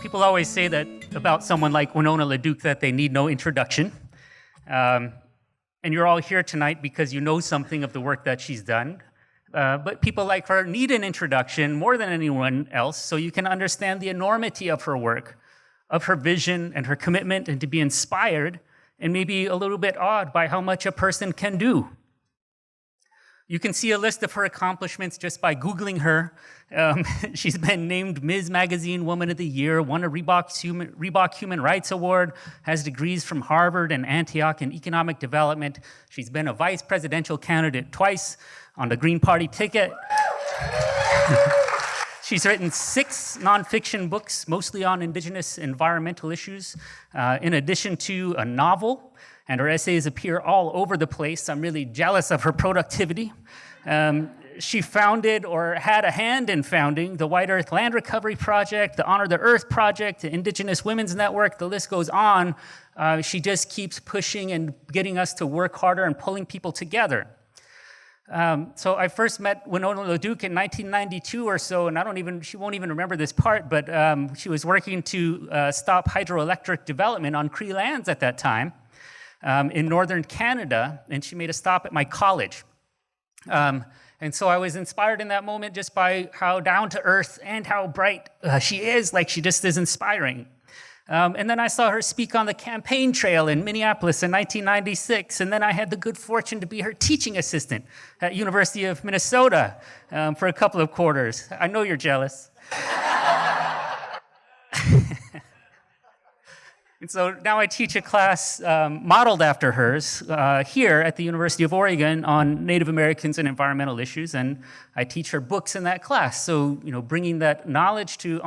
People always say that about someone like Winona LaDuke that they need no introduction. And you're all here tonight because you know something of the work that she's done. But people like her need an introduction more than anyone else so you can understand the enormity of her work, of her vision and her commitment, and to be inspired and maybe a little bit awed by how much a person can do. You can see a list of her accomplishments just by Googling her. She's been named Ms. Magazine Woman of the Year, won a Reebok Human Rights Award, has degrees from Harvard and Antioch in economic development. She's been a vice presidential candidate twice on the Green Party ticket. She's written 6 nonfiction books, mostly on indigenous environmental issues, in addition to a novel. And her essays appear all over the place. I'm really jealous of her productivity. She founded or had a hand in founding the White Earth Land Recovery Project, the Honor the Earth Project, the Indigenous Women's Network, the list goes on. She just keeps pushing and getting us to work harder and pulling people together. So I first met Winona LaDuke in 1992 or so, and she won't even remember this part, but she was working to stop hydroelectric development on Cree lands at that time. In northern Canada, and she made a stop at my college. And so I was inspired in that moment just by how down to earth and how bright she is, like she just is inspiring. And then I saw her speak on the campaign trail in Minneapolis in 1996, and then I had the good fortune to be her teaching assistant at University of Minnesota for a couple of quarters. I know you're jealous. And so now I teach a class modeled after hers here at the University of Oregon on Native Americans and environmental issues, and I teach her books in that class. So, bringing that knowledge to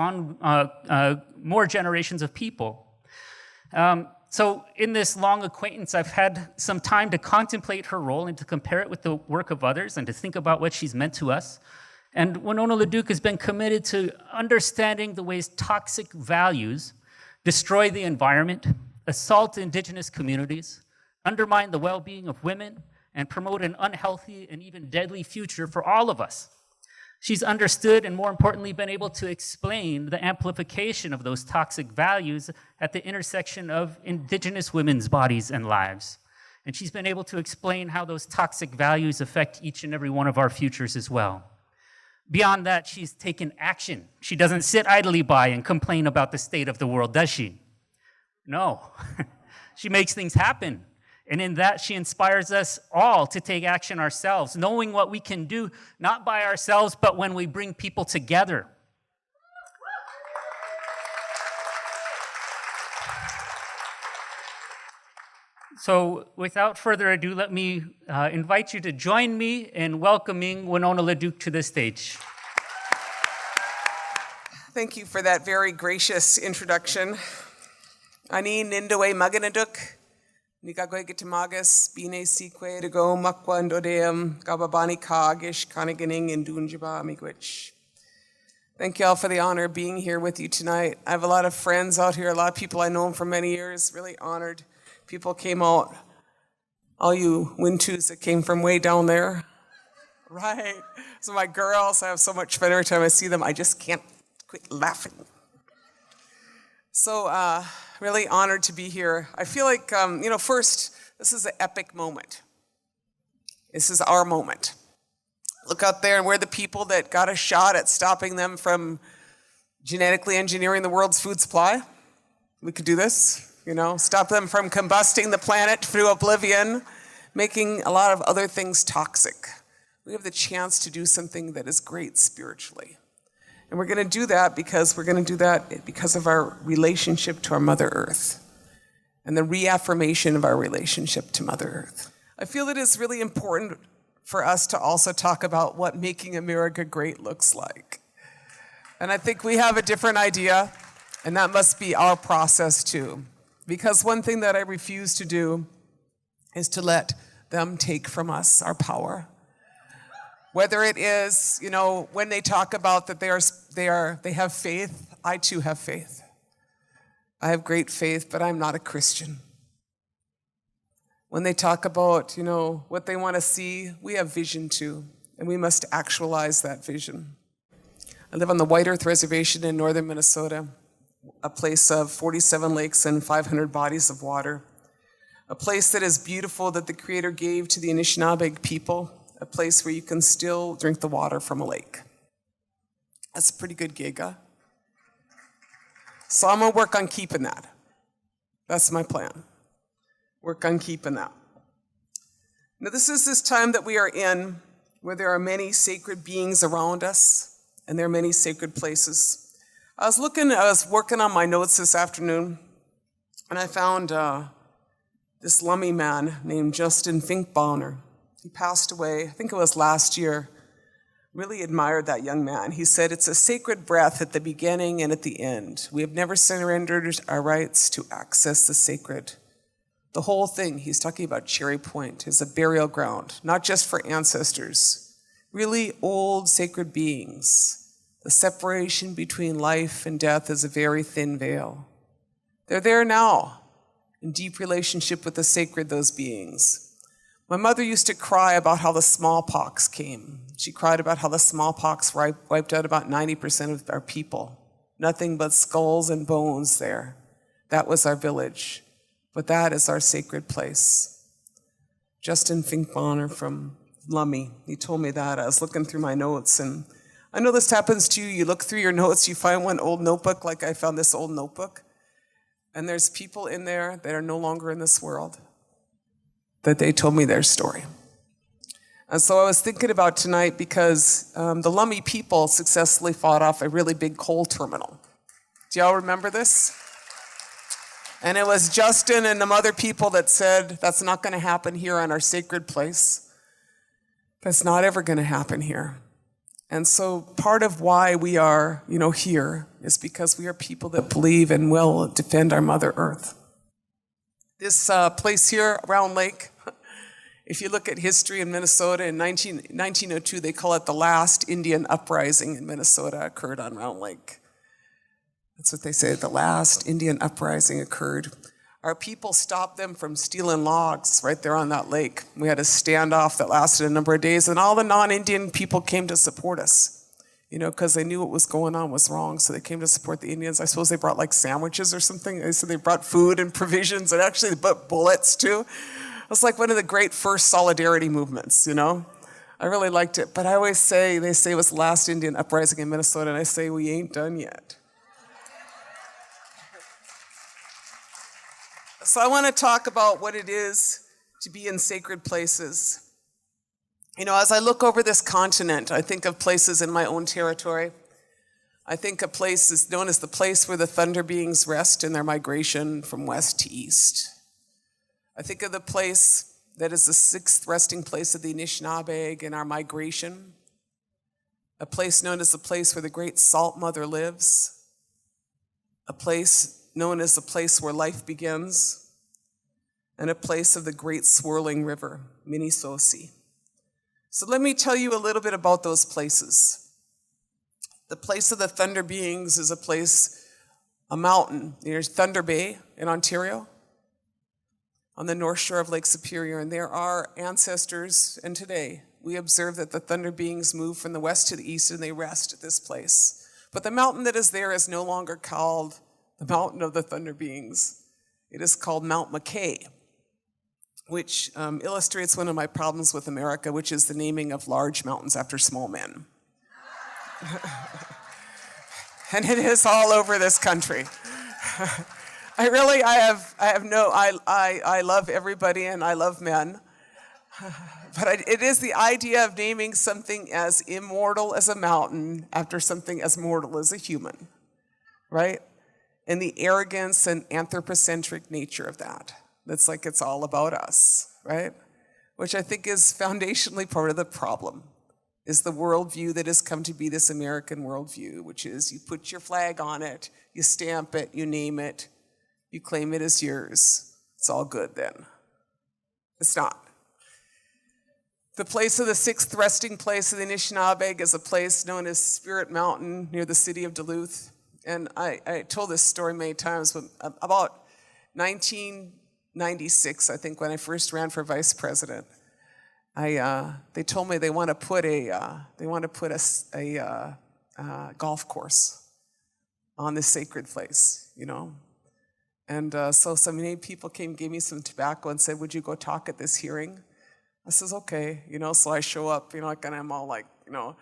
more generations of people. So in this long acquaintance, I've had some time to contemplate her role and to compare it with the work of others and to think about what she's meant to us. And Winona LaDuke has been committed to understanding the ways toxic values destroy the environment, assault indigenous communities, undermine the well-being of women, and promote an unhealthy and even deadly future for all of us. She's understood and, more importantly, been able to explain the amplification of those toxic values at the intersection of indigenous women's bodies and lives. And she's been able to explain how those toxic values affect each and every one of our futures as well. Beyond that, she's taken action. She doesn't sit idly by and complain about the state of the world, does she? No. She makes things happen. And in that, she inspires us all to take action ourselves, knowing what we can do, not by ourselves, but when we bring people together. So without further ado, let me invite you to join me in welcoming Winona LaDuke to the stage. Thank you for that very gracious introduction. Ani nindawe maganaduk, nikagoy gitamagas, bine seque to go makwa ndodeum, gababani kagish, kaniganing and dunjaba amigwich. Thank you all for the honor of being here with you tonight. I have a lot of friends out here, a lot of people I know for many years, really honored. People came out, all you Wintus that came from way down there. Right. So my girls, I have so much fun every time I see them. I just can't quit laughing. So really honored to be here. I feel like, first, this is an epic moment. This is our moment. Look out there, and we're the people that got a shot at stopping them from genetically engineering the world's food supply. We could do this. Stop them from combusting the planet through oblivion, making a lot of other things toxic. We have the chance to do something that is great spiritually. And we're going to do that because of our relationship to our Mother Earth and the reaffirmation of our relationship to Mother Earth. I feel it is really important for us to also talk about what making America great looks like. And I think we have a different idea, and that must be our process too. Because one thing that I refuse to do is to let them take from us our power. Whether it is, when they talk about that they have faith, I too have faith. I have great faith, but I'm not a Christian. When they talk about, what they want to see, we have vision too, and we must actualize that vision. I live on the White Earth Reservation in northern Minnesota. a place of 47 lakes and 500 bodies of water, a place that is beautiful that the Creator gave to the Anishinaabe people, a place where you can still drink the water from a lake. That's a pretty good gig, huh? So I'm gonna work on keeping that. That's my plan. Work on keeping that. Now this is this time that we are in where there are many sacred beings around us and there are many sacred places. I was working on my notes this afternoon and I found this Lummi man named Justin Finkbonner. He passed away, I think it was last year. Really admired that young man. He said, "It's a sacred breath at the beginning and at the end. We have never surrendered our rights to access the sacred." The whole thing, he's talking about Cherry Point, is a burial ground, not just for ancestors, really old sacred beings. The separation between life and death is a very thin veil. They're there now, in deep relationship with the sacred, those beings. My mother used to cry about how the smallpox came. She cried about how the smallpox wiped out about 90% of our people. Nothing but skulls and bones there. That was our village. But that is our sacred place. Justin Finkbonner from Lummi, he told me that. I was looking through my notes, and I know this happens to you. You look through your notes, you find one old notebook, like I found this old notebook, and there's people in there that are no longer in this world, that they told me their story. And so I was thinking about tonight because the Lummi people successfully fought off a really big coal terminal. Do y'all remember this? And it was Justin and some other people that said, that's not going to happen here on our sacred place. That's not ever going to happen here. And so part of why we are, here is because we are people that believe and will defend our Mother Earth. This place here, Round Lake, if you look at history in Minnesota, in 1902, they call it the last Indian uprising in Minnesota occurred on Round Lake. That's what they say, the last Indian uprising occurred. Our people stopped them from stealing logs right there on that lake. We had a standoff that lasted a number of days, and all the non-Indian people came to support us, because they knew what was going on was wrong, so they came to support the Indians. I suppose they brought like sandwiches or something. They said they brought food and provisions, and actually they brought bullets too. It was like one of the great first solidarity movements, I really liked it. But I always say, they say it was the last Indian uprising in Minnesota, and I say we ain't done yet. So I want to talk about what it is to be in sacred places. As I look over this continent, I think of places in my own territory. I think a place is known as the place where the thunder beings rest in their migration from west to east. I think of the place that is the sixth resting place of the Anishinaabe in our migration. A place known as the place where the great Salt Mother lives. A place known as the place where life begins. And a place of the great swirling river, Minnesota. So let me tell you a little bit about those places. The place of the thunder beings is a mountain near Thunder Bay in Ontario, on the north shore of Lake Superior, and there are ancestors, and today we observe that the thunder beings move from the west to the east and they rest at this place. But the mountain that is there is no longer called the mountain of the thunder beings. It is called Mount McKay, which illustrates one of my problems with America, which is the naming of large mountains after small men. And it is all over this country. I love everybody and I love men. But it is the idea of naming something as immortal as a mountain after something as mortal as a human, right? And the arrogance and anthropocentric nature of that. That's like it's all about us, right? Which I think is foundationally part of the problem, is the worldview that has come to be this American worldview, which is you put your flag on it, you stamp it, you name it, you claim it as yours. It's all good then. It's not. The place of the sixth resting place of the Anishinaabe is a place known as Spirit Mountain near the city of Duluth. And I told this story many times, but about 1996, I think, when I first ran for vice president, they told me they want to put a golf course on this sacred place, you know. And so some Native people came, gave me some tobacco and said, would you go talk at this hearing? I says, okay, you know, so I show up, you know, and I'm all like, you know,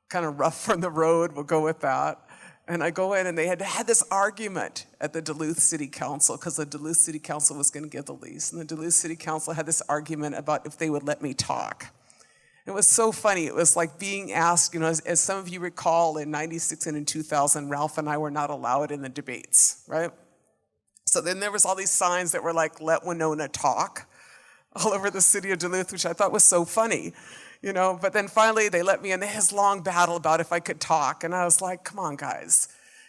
kind of rough from the road, we'll go with that. And I go in, and they had this argument at the Duluth City Council, because the Duluth City Council was going to give the lease. And the Duluth City Council had this argument about if they would let me talk. It was so funny. It was like being asked, you know, as some of you recall, in 96 and in 2000, Ralph and I were not allowed in the debates, right? So then there was all these signs that were like, let Winona talk, all over the city of Duluth, which I thought was so funny, you know. But then finally they let me in. They had this long battle about if I could talk. And I was like, come on, guys.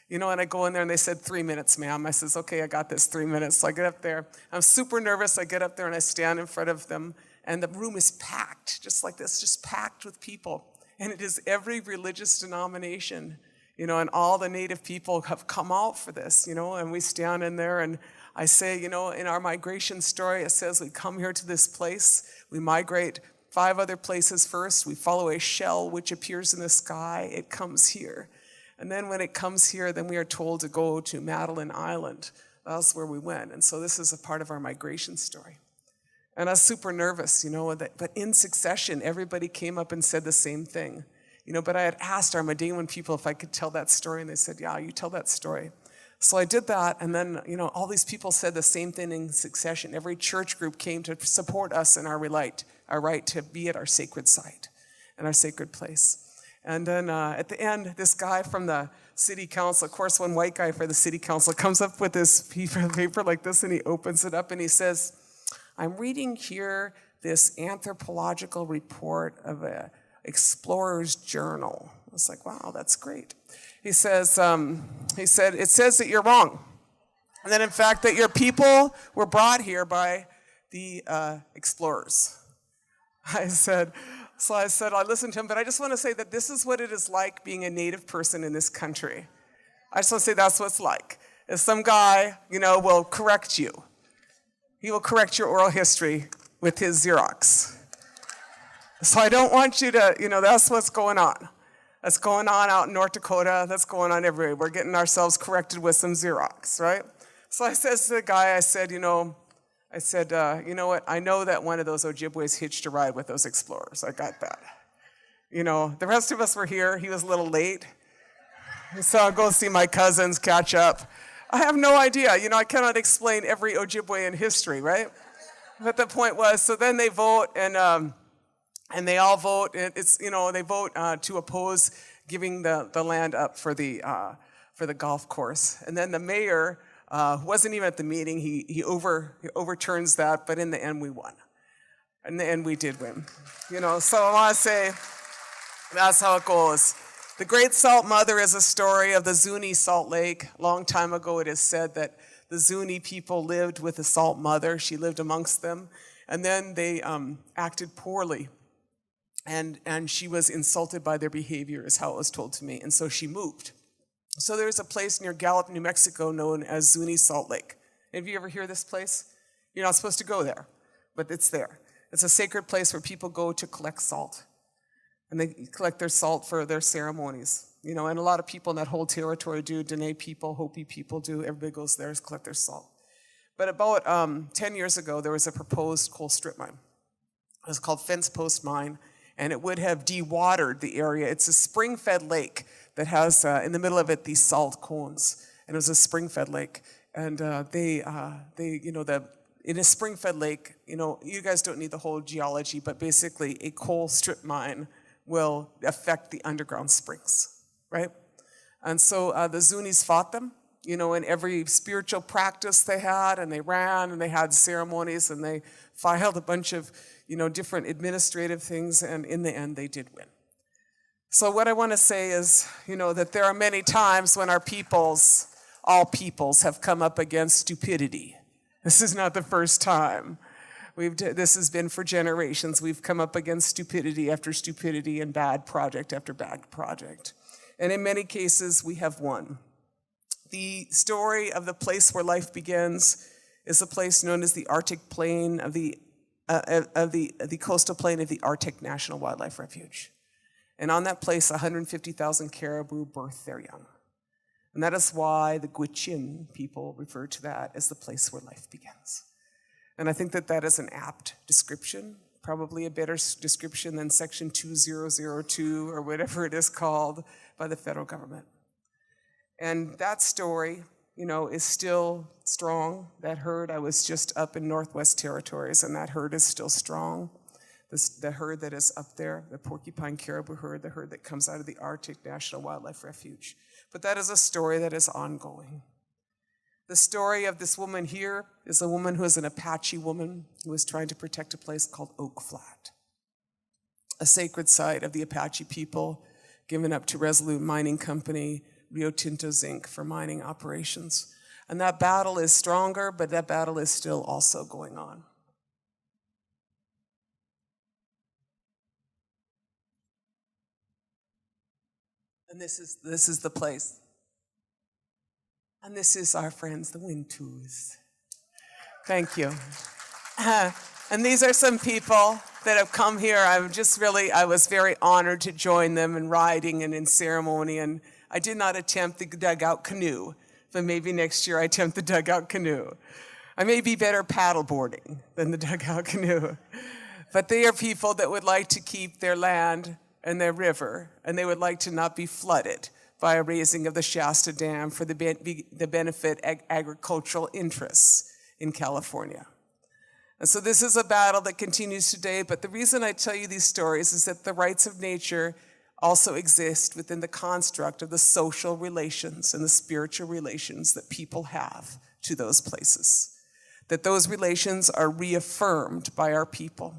You know, and I go in there and they said, 3 minutes, ma'am. I says, okay, I got this, 3 minutes. So I get up there. I'm super nervous. I get up there and I stand in front of them. And the room is packed, just like this, just packed with people. And it is every religious denomination, you know, and all the Native people have come out for this, you know. And we stand in there and I say, you know, in our migration story, it says we come here to this place, we migrate 5 other places first, we follow a shell which appears in the sky, it comes here. And then when it comes here, then we are told to go to Madeline Island. That's where we went. And so this is a part of our migration story. And I was super nervous, you know, but in succession, everybody came up and said the same thing. You know, but I had asked our Medewan people if I could tell that story, and they said, yeah, you tell that story. So I did that, and then, you know, all these people said the same thing in succession. Every church group came to support us in our right to be at our sacred site and our sacred place. And then at the end, this guy from the city council, of course, one white guy for the city council, comes up with this piece of paper like this, and he opens it up, and he says, I'm reading here this anthropological report of an explorer's journal. I was like, wow, that's great. He said, it says that you're wrong. And that in fact that your people were brought here by the explorers. I listened to him, but I just want to say that this is what it is like being a Native person in this country. I just want to say that's what it's like. If some guy, you know, will correct you. He will correct your oral history with his Xerox. So I don't want you to, you know, that's what's going on. That's going on out in North Dakota. That's going on everywhere. We're getting ourselves corrected with some Xerox, right? So I said to the guy, I said, you know what? I know that one of those Ojibways hitched a ride with those explorers. I got that. You know, the rest of us were here. He was a little late. So I'll go see my cousins, catch up. I have no idea. You know, I cannot explain every Ojibwe in history, right? But the point was, so then they vote, and they all vote. It's, you know, they vote to oppose giving the land up for the golf course. And then the mayor, who wasn't even at the meeting, he overturns that. But in the end, we won. In the end, we did win. You know, so I want to say that's how it goes. The Great Salt Mother is a story of the Zuni Salt Lake. A long time ago, it is said that the Zuni people lived with the Salt Mother. She lived amongst them. And then they acted poorly. And she was insulted by their behavior, is how it was told to me. And so she moved. So there's a place near Gallup, New Mexico, known as Zuni Salt Lake. Have you ever heard of this place? You're not supposed to go there, but it's there. It's a sacred place where people go to collect salt. And they collect their salt for their ceremonies. You know, and a lot of people in that whole territory do. Dene people, Hopi people do. Everybody goes there to collect their salt. But about 10 years ago, there was a proposed coal strip mine. It was called Fence Post Mine, and it would have dewatered the area. It's a spring-fed lake that has, in the middle of it, these salt cones. And it was a spring-fed lake. And in a spring-fed lake, you know, you guys don't need the whole geology, but basically a coal strip mine will affect the underground springs, right? And so the Zunis fought them, you know, in every spiritual practice they had, and they ran, and they had ceremonies, and they filed a bunch of, you know, different administrative things, and in the end, they did win. So what I want to say is, you know, that there are many times when our peoples, all peoples, have come up against stupidity. This is not the first time. This has been for generations. We've come up against stupidity after stupidity and bad project after bad project. And in many cases, we have won. The story of the place where life begins is a place known as the Arctic Plain of the coastal plain of the Arctic National Wildlife Refuge. And on that place, 150,000 caribou birth their young. And that is why the Gwich'in people refer to that as the place where life begins. And I think that that is an apt description, probably a better description than Section 2002 or whatever it is called by the federal government. And that story, is still strong. That herd, I was just up in Northwest Territories, and that herd is still strong. The herd that is up there, the porcupine caribou herd, the herd that comes out of the Arctic National Wildlife Refuge. But that is a story that is ongoing. The story of this woman here is a woman who is an Apache woman who is trying to protect a place called Oak Flat, a sacred site of the Apache people given up to Resolute Mining Company, Rio Tinto Zinc for mining operations. And that battle is stronger, but that battle is still also going on. And this is the place. And this is our friends, the Wintus. Thank you. And these are some people that have come here. I was very honored to join them in riding and in ceremony. And I did not attempt the dugout canoe, but maybe next year I attempt the dugout canoe. I may be better paddleboarding than the dugout canoe. But they are people that would like to keep their land and their river, and they would like to not be flooded by a raising of the Shasta Dam for the benefit agricultural interests in California. And so this is a battle that continues today, but the reason I tell you these stories is that the rights of nature also exist within the construct of the social relations and the spiritual relations that people have to those places, that those relations are reaffirmed by our people.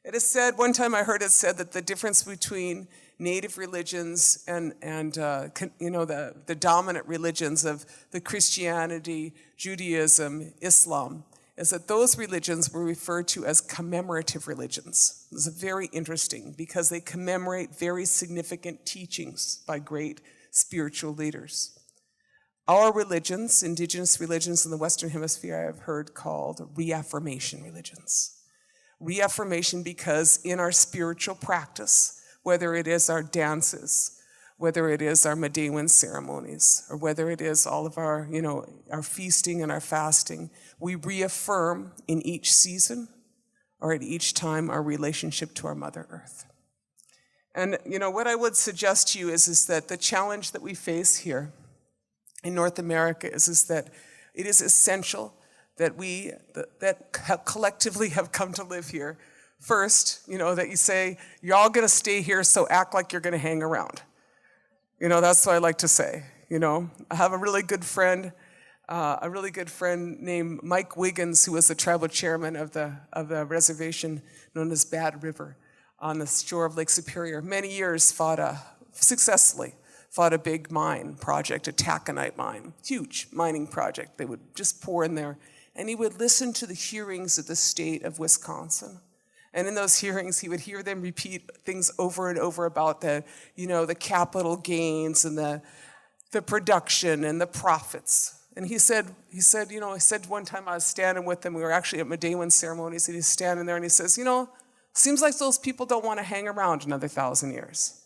It is said, one time I heard it said that the difference between native religions and the dominant religions of the Christianity, Judaism, Islam, is that those religions were referred to as commemorative religions. This is very interesting because they commemorate very significant teachings by great spiritual leaders. Our religions, indigenous religions in the Western Hemisphere, I have heard called reaffirmation religions. Reaffirmation because in our spiritual practice, whether it is our dances, whether it is our Medewan ceremonies, or whether it is all of our, our feasting and our fasting, we reaffirm in each season or at each time our relationship to our Mother Earth. And, what I would suggest to you is that the challenge that we face here in North America is that it is essential that we collectively have come to live here. First, that you say, you're all going to stay here, so act like you're going to hang around. That's what I like to say. I have a really good friend named Mike Wiggins, who was the tribal chairman of the reservation known as Bad River on the shore of Lake Superior. Many years successfully fought a big mine project, a taconite mine, huge mining project. They would just pour in there. And he would listen to the hearings of the state of Wisconsin. And in those hearings, he would hear them repeat things over and over about the capital gains and the production and the profits. And he said one time I was standing with them, we were actually at Medewan ceremonies, and he's standing there and he says, seems like those people don't want to hang around another 1,000 years.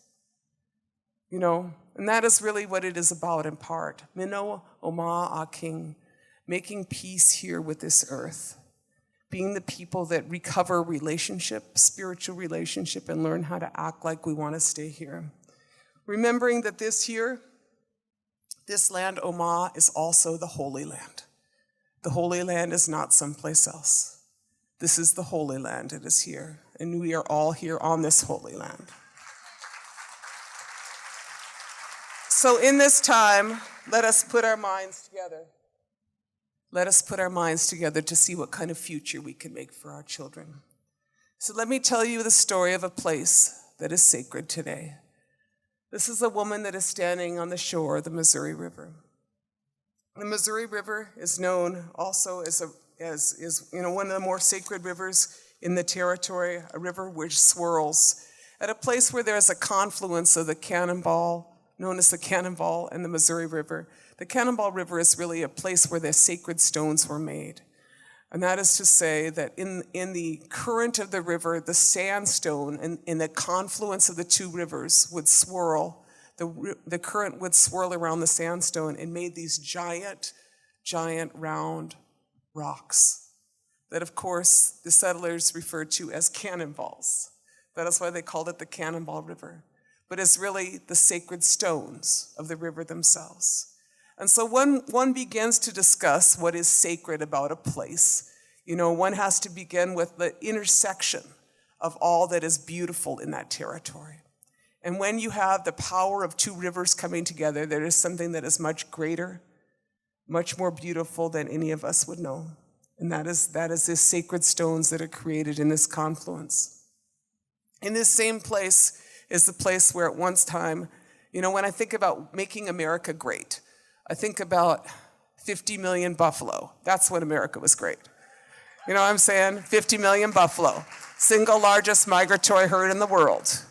And that is really what it is about in part. Mino Oma A King, making peace here with this earth, being the people that recover relationship, spiritual relationship, and learn how to act like we want to stay here. Remembering that this land, Oma, is also the Holy Land. The Holy Land is not someplace else. This is the Holy Land. It is here. And we are all here on this Holy Land. So in this time, let us put our minds together. Let us put our minds together to see what kind of future we can make for our children. So let me tell you the story of a place that is sacred today. This is a woman that is standing on the shore of the Missouri River. The Missouri River is known also as one of the more sacred rivers in the territory, a river which swirls at a place where there is a confluence of the Cannonball, known as the Cannonball and the Missouri River. The Cannonball River is really a place where the sacred stones were made. And that is to say that in the current of the river, the sandstone in the confluence of the two rivers would swirl the current would swirl around the sandstone and made these giant, giant round rocks that, of course, the settlers referred to as cannonballs. That is why they called it the Cannonball River. But it's really the sacred stones of the river themselves. And so when one begins to discuss what is sacred about a place, one has to begin with the intersection of all that is beautiful in that territory. And when you have the power of two rivers coming together, there is something that is much greater, much more beautiful than any of us would know. And that is the sacred stones that are created in this confluence. In this same place is the place where at one time, when I think about making America great, I think about 50 million buffalo. That's when America was great. You know what I'm saying? 50 million buffalo, single largest migratory herd in the world.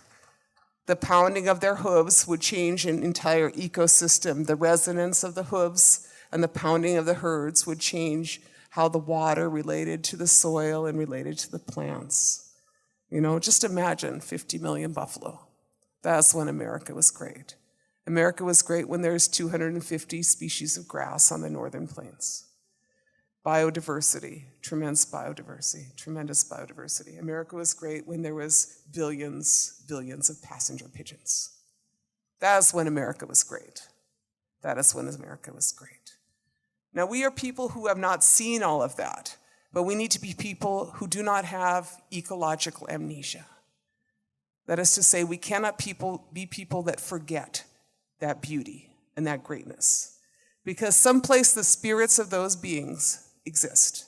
The pounding of their hooves would change an entire ecosystem. The resonance of the hooves and the pounding of the herds would change how the water related to the soil and related to the plants. Just imagine 50 million buffalo. That's when America was great. America was great when there's 250 species of grass on the northern plains. Biodiversity, tremendous biodiversity. America was great when there was billions of passenger pigeons. That is when America was great. That is when America was great. Now, we are people who have not seen all of that, but we need to be people who do not have ecological amnesia. That is to say, we cannot be people that forget that beauty and that greatness, because someplace the spirits of those beings exist,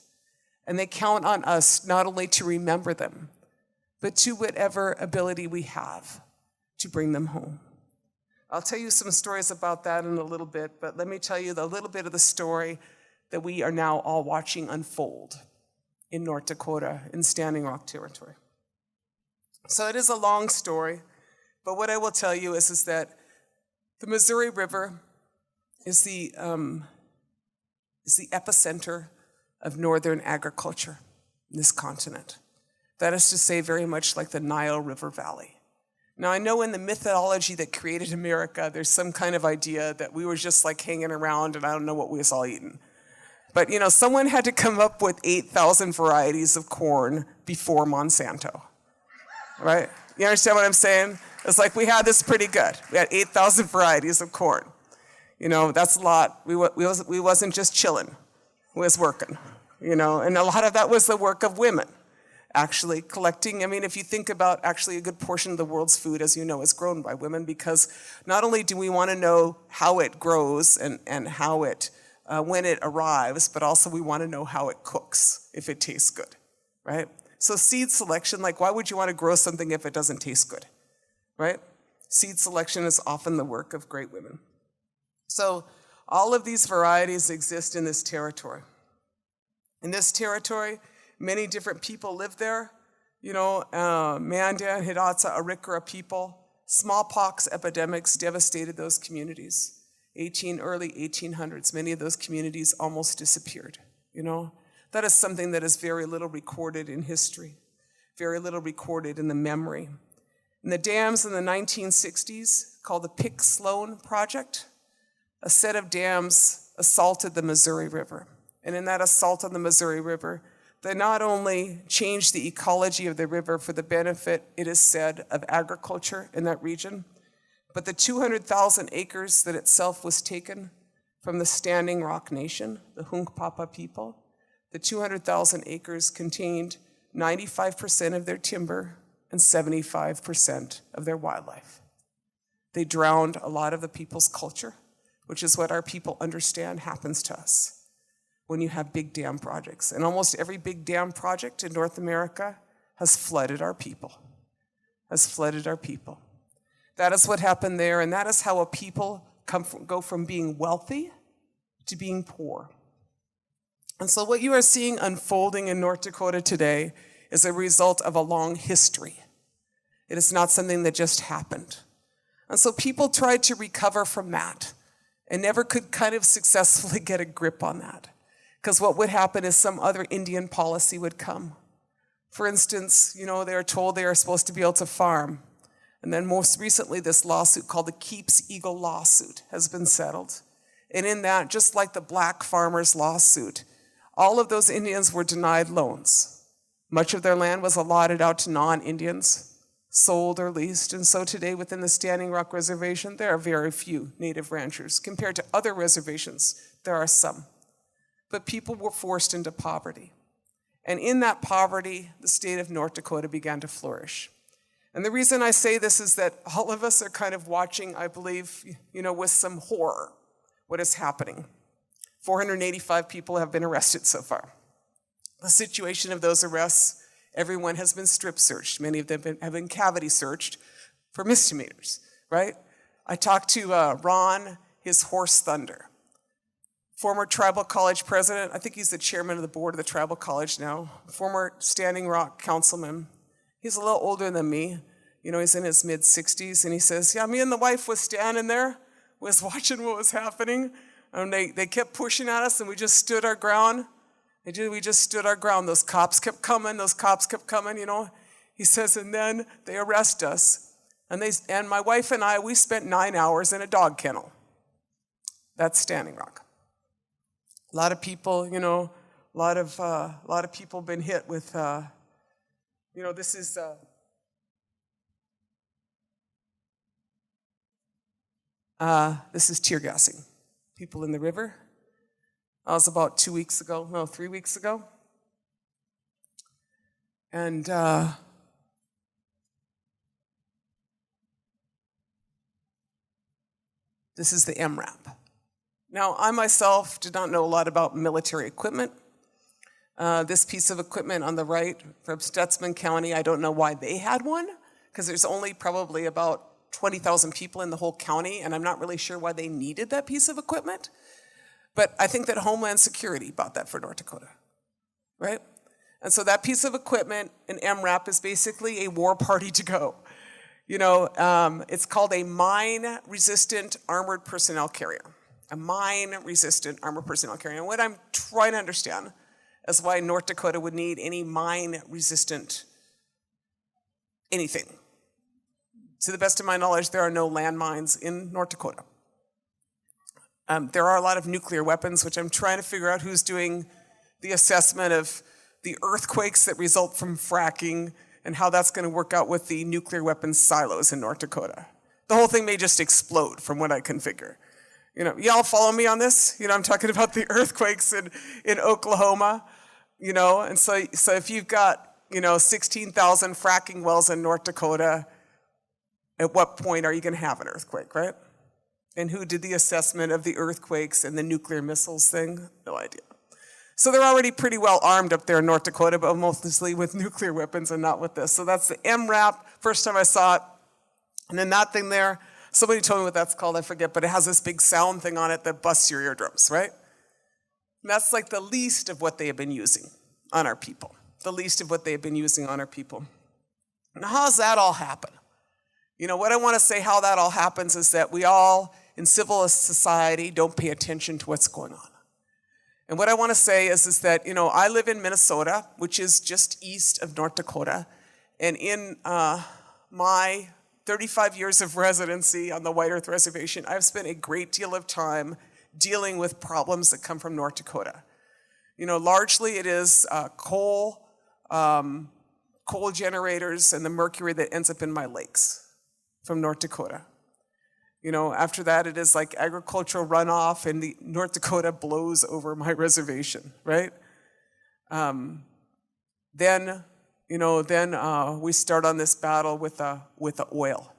and they count on us not only to remember them, but to whatever ability we have to bring them home. I'll tell you some stories about that in a little bit, but let me tell you a little bit of the story that we are now all watching unfold in North Dakota, in Standing Rock territory. So it is a long story, but what I will tell you is that the Missouri River is the epicenter of northern agriculture in this continent. That is to say, very much like the Nile River Valley. Now, I know in the mythology that created America, there's some kind of idea that we were just like hanging around and I don't know what we was all eating. But, someone had to come up with 8,000 varieties of corn before Monsanto, right? You understand what I'm saying? It's like we had this pretty good. We had 8,000 varieties of corn. That's a lot. We wasn't just chilling. We was working, and a lot of that was the work of women. Actually collecting, if you think about actually a good portion of the world's food, as you know, is grown by women, because not only do we want to know how it grows and how it, when it arrives, but also we want to know how it cooks, if it tastes good, right? So seed selection, why would you want to grow something if it doesn't taste good, right? Seed selection is often the work of great women. So all of these varieties exist in this territory. In this territory, many different people live there. Mandan, Hidatsa, Arikara people. Smallpox epidemics devastated those communities. Early 1800s, many of those communities almost disappeared. That is something that is very little recorded in history, very little recorded in the memory. And the dams in the 1960s, called the Pick-Sloan Project, a set of dams assaulted the Missouri River. And in that assault on the Missouri River, they not only changed the ecology of the river for the benefit, it is said, of agriculture in that region, but the 200,000 acres that itself was taken from the Standing Rock Nation, the Hunkpapa people, the 200,000 acres contained 95% of their timber and 75% of their wildlife. They drowned a lot of the people's culture, which is what our people understand happens to us when you have big dam projects. And almost every big dam project in North America has flooded our people, That is what happened there, and that is how a people go from being wealthy to being poor. And so what you are seeing unfolding in North Dakota today is a result of a long history. It is not something that just happened. And so people tried to recover from that and never could kind of successfully get a grip on that. Because what would happen is some other Indian policy would come. For instance, they are told they are supposed to be able to farm, And then most recently, this lawsuit called the Keeps Eagle lawsuit has been settled. And in that, just like the black farmers lawsuit, all of those Indians were denied loans. Much of their land was allotted out to non-Indians, sold or leased. And so today within the Standing Rock Reservation, there are very few native ranchers. Compared to other reservations, there are some. But people were forced into poverty. And in that poverty, the state of North Dakota began to flourish. And the reason I say this is that all of us are kind of watching, I believe, with some horror, what is happening. 485 people have been arrested so far. The situation of those arrests, everyone has been strip searched. Many of them have been cavity searched for misdemeanors, right? I talked to Ron, his horse Thunder, former tribal college president. I think he's the chairman of the board of the tribal college now, former Standing Rock councilman. He's a little older than me. He's in his mid-60s, and he says, yeah, me and the wife was standing there, was watching what was happening, and they kept pushing at us, and we just stood our ground. We just stood our ground. Those cops kept coming, He says, and then they arrest us, and my wife and I, we spent 9 hours in a dog kennel. That's Standing Rock. A lot of people, a lot of people have been hit with, this is tear gassing. People in the river. I was about 3 weeks ago. And this is the MRAP. Now, I myself did not know a lot about military equipment. This piece of equipment on the right from Stutzman County, I don't know why they had one, because there's only probably about 20,000 people in the whole county, and I'm not really sure why they needed that piece of equipment. But I think that Homeland Security bought that for North Dakota, right? And so that piece of equipment, an MRAP, is basically a war party to go. It's called a mine-resistant armored personnel carrier. A mine-resistant armored personnel carrier. And what I'm trying to understand is why North Dakota would need any mine-resistant anything. To the best of my knowledge, there are no landmines in North Dakota. There are a lot of nuclear weapons, which I'm trying to figure out who's doing the assessment of the earthquakes that result from fracking and how that's going to work out with the nuclear weapons silos in North Dakota. The whole thing may just explode from what I can figure. Y'all follow me on this? I'm talking about the earthquakes in Oklahoma, and so if you've got, 16,000 fracking wells in North Dakota, at what point are you going to have an earthquake, right? And who did the assessment of the earthquakes and the nuclear missiles thing? No idea. So they're already pretty well armed up there in North Dakota, but mostly with nuclear weapons and not with this. So that's the MRAP, first time I saw it. And then that thing there, somebody told me what that's called, I forget, but it has this big sound thing on it that busts your eardrums, right? And that's like the least of what they have been using on our people. The least of what they have been using on our people. Now, how does that all happen? What I want to say how that all happens is that we all, in civil society, don't pay attention to what's going on. And what I want to say is that, I live in Minnesota, which is just east of North Dakota. And in my 35 years of residency on the White Earth Reservation, I've spent a great deal of time dealing with problems that come from North Dakota. Largely it is coal generators and the mercury that ends up in my lakes from North Dakota. After that, it is like agricultural runoff, and the North Dakota blows over my reservation, right? Then we start on this battle with the oil.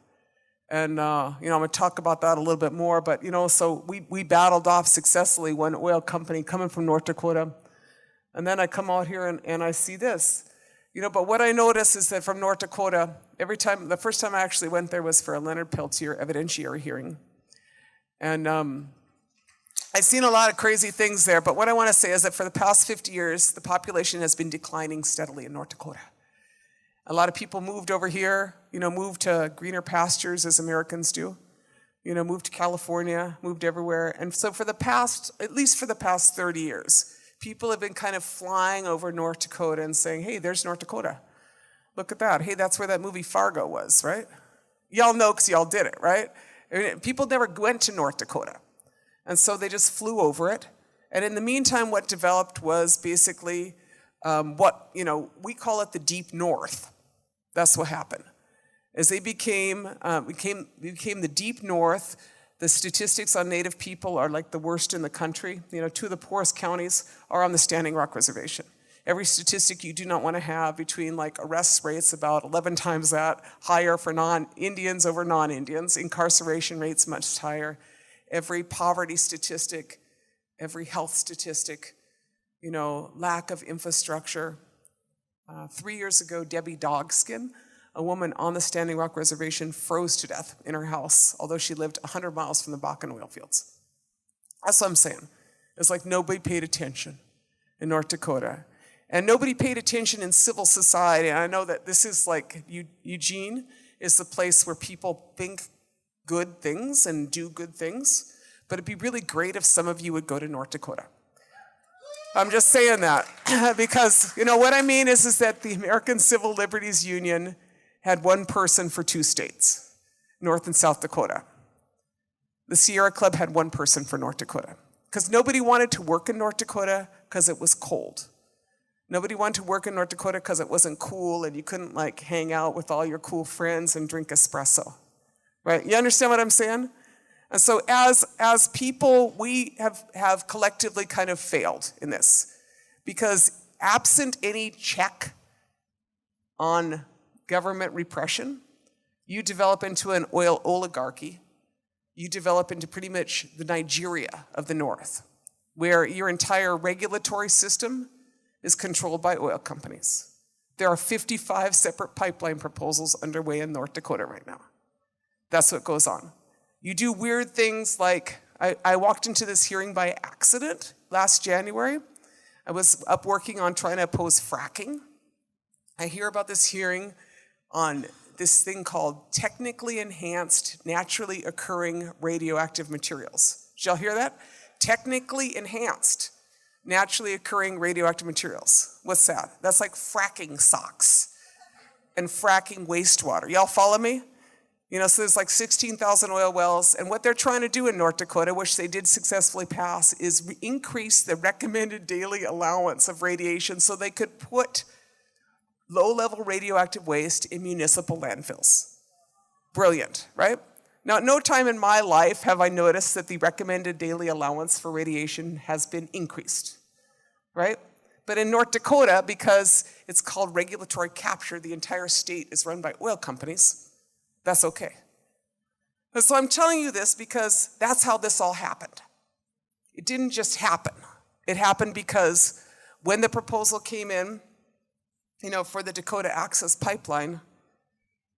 And, I'm going to talk about that a little bit more, but, so we battled off successfully one oil company coming from North Dakota. And then I come out here and I see this. But what I notice is that from North Dakota, the first time I actually went there was for a Leonard Peltier evidentiary hearing. And I've seen a lot of crazy things there, but what I want to say is that for the past 50 years, the population has been declining steadily in North Dakota. A lot of people moved over here, moved to greener pastures as Americans do, moved to California, moved everywhere. And so at least for the past 30 years, people have been kind of flying over North Dakota and saying, hey, there's North Dakota. Look at that. Hey, that's where that movie Fargo was, right? Y'all know because y'all did it, right? I mean, people never went to North Dakota. And so they just flew over it. And in the meantime, what developed was basically we call it the Deep North. That's what happened. As they became the Deep North, the statistics on Native people are like the worst in the country. Two of the poorest counties are on the Standing Rock Reservation. Every statistic you do not want to have between arrest rates about 11 times that, higher for non-Indians over non-Indians, incarceration rates much higher, every poverty statistic, every health statistic, lack of infrastructure. 3 years ago, Debbie Dogskin, a woman on the Standing Rock Reservation, froze to death in her house, although she lived 100 miles from the Bakken oil fields. That's what I'm saying. It's like nobody paid attention in North Dakota. And nobody paid attention in civil society. And I know that this is Eugene is the place where people think good things and do good things. But it'd be really great if some of you would go to North Dakota. I'm just saying that because, what I mean is that the American Civil Liberties Union had one person for 2 states, North and South Dakota. The Sierra Club had one person for North Dakota because nobody wanted to work in North Dakota because it was cold. Nobody wanted to work in North Dakota because it wasn't cool and you couldn't hang out with all your cool friends and drink espresso, right? You understand what I'm saying? And so as people, we have collectively kind of failed in this because absent any check on government repression, you develop into an oil oligarchy. You develop into pretty much the Nigeria of the North, where your entire regulatory system is controlled by oil companies. There are 55 separate pipeline proposals underway in North Dakota right now. That's what goes on. You do weird things like, I walked into this hearing by accident last January. I was up working on trying to oppose fracking. I hear about this hearing on this thing called technically enhanced, naturally occurring radioactive materials. Did y'all hear that? Technically enhanced, naturally occurring radioactive materials. What's that? That's like fracking socks and fracking wastewater. Y'all follow me? So there's 16,000 oil wells, and what they're trying to do in North Dakota, which they did successfully pass, is increase the recommended daily allowance of radiation so they could put low-level radioactive waste in municipal landfills. Brilliant, right? Now, at no time in my life have I noticed that the recommended daily allowance for radiation has been increased, right? But in North Dakota, because it's called regulatory capture, the entire state is run by oil companies. That's okay. And so I'm telling you this because that's how this all happened. It didn't just happen. It happened because when the proposal came in, for the Dakota Axis pipeline,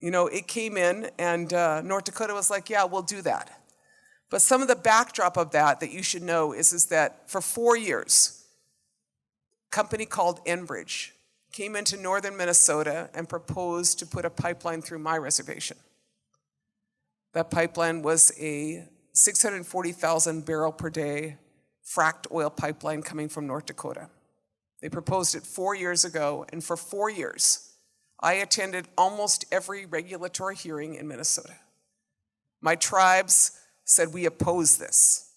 it came in and North Dakota was like, yeah, we'll do that. But some of the backdrop of that you should know is that for 4 years, a company called Enbridge came into northern Minnesota and proposed to put a pipeline through my reservation. That pipeline was a 640,000 barrel per day fracked oil pipeline coming from North Dakota. They proposed it 4 years ago, and for 4 years, I attended almost every regulatory hearing in Minnesota. My tribes said, we oppose this,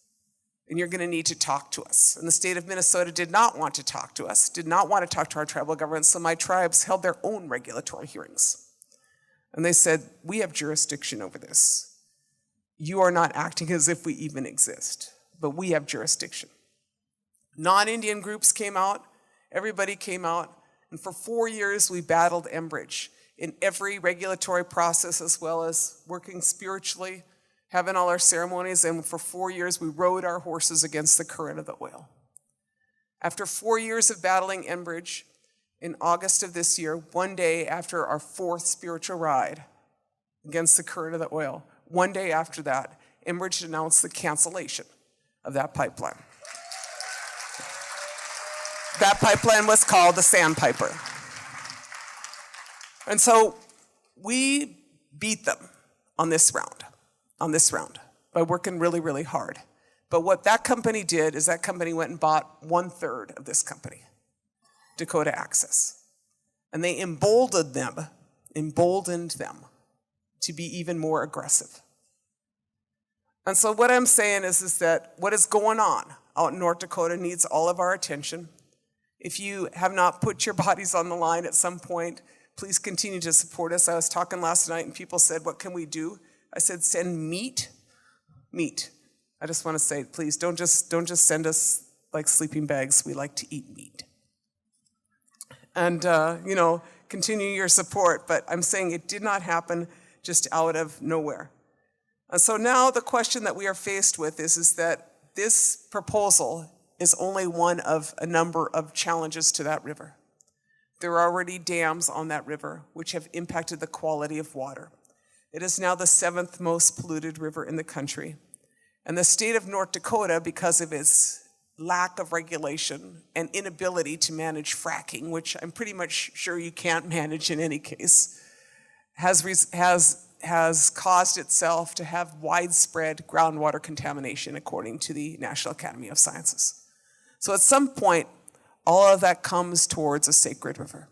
and you're gonna need to talk to us. And the state of Minnesota did not want to talk to us, did not want to talk to our tribal governments, so my tribes held their own regulatory hearings. And they said, we have jurisdiction over this. You are not acting as if we even exist, but we have jurisdiction. Non-Indian groups came out, everybody came out, and for 4 years we battled Enbridge in every regulatory process as well as working spiritually, having all our ceremonies, and for 4 years we rode our horses against the current of the oil. After 4 years of battling Enbridge, in August of this year, one day after our 4th spiritual ride against the current of the oil, one day after that, Enbridge announced the cancellation of that pipeline. That pipeline was called the Sandpiper. And so we beat them on this round, by working really, really hard. But what that company did is that company went and bought 1/3 of this company, Dakota Axis. And they emboldened them to be even more aggressive. And so what I'm saying is that what is going on out in North Dakota needs all of our attention. If you have not put your bodies on the line at some point, please continue to support us. I was talking last night and people said, what can we do? I said, send meat. Meat. I just want to say, please, don't just send us like sleeping bags. We like to eat meat. And, continue your support. But I'm saying it did not happen just out of nowhere. And so now the question that we are faced with is that this proposal is only one of a number of challenges to that river. There are already dams on that river which have impacted the quality of water. It is now the 7th most polluted river in the country. And the state of North Dakota, because of its lack of regulation and inability to manage fracking, which I'm pretty much sure you can't manage in any case, has caused itself to have widespread groundwater contamination, according to the National Academy of Sciences. So at some point, all of that comes towards a sacred river.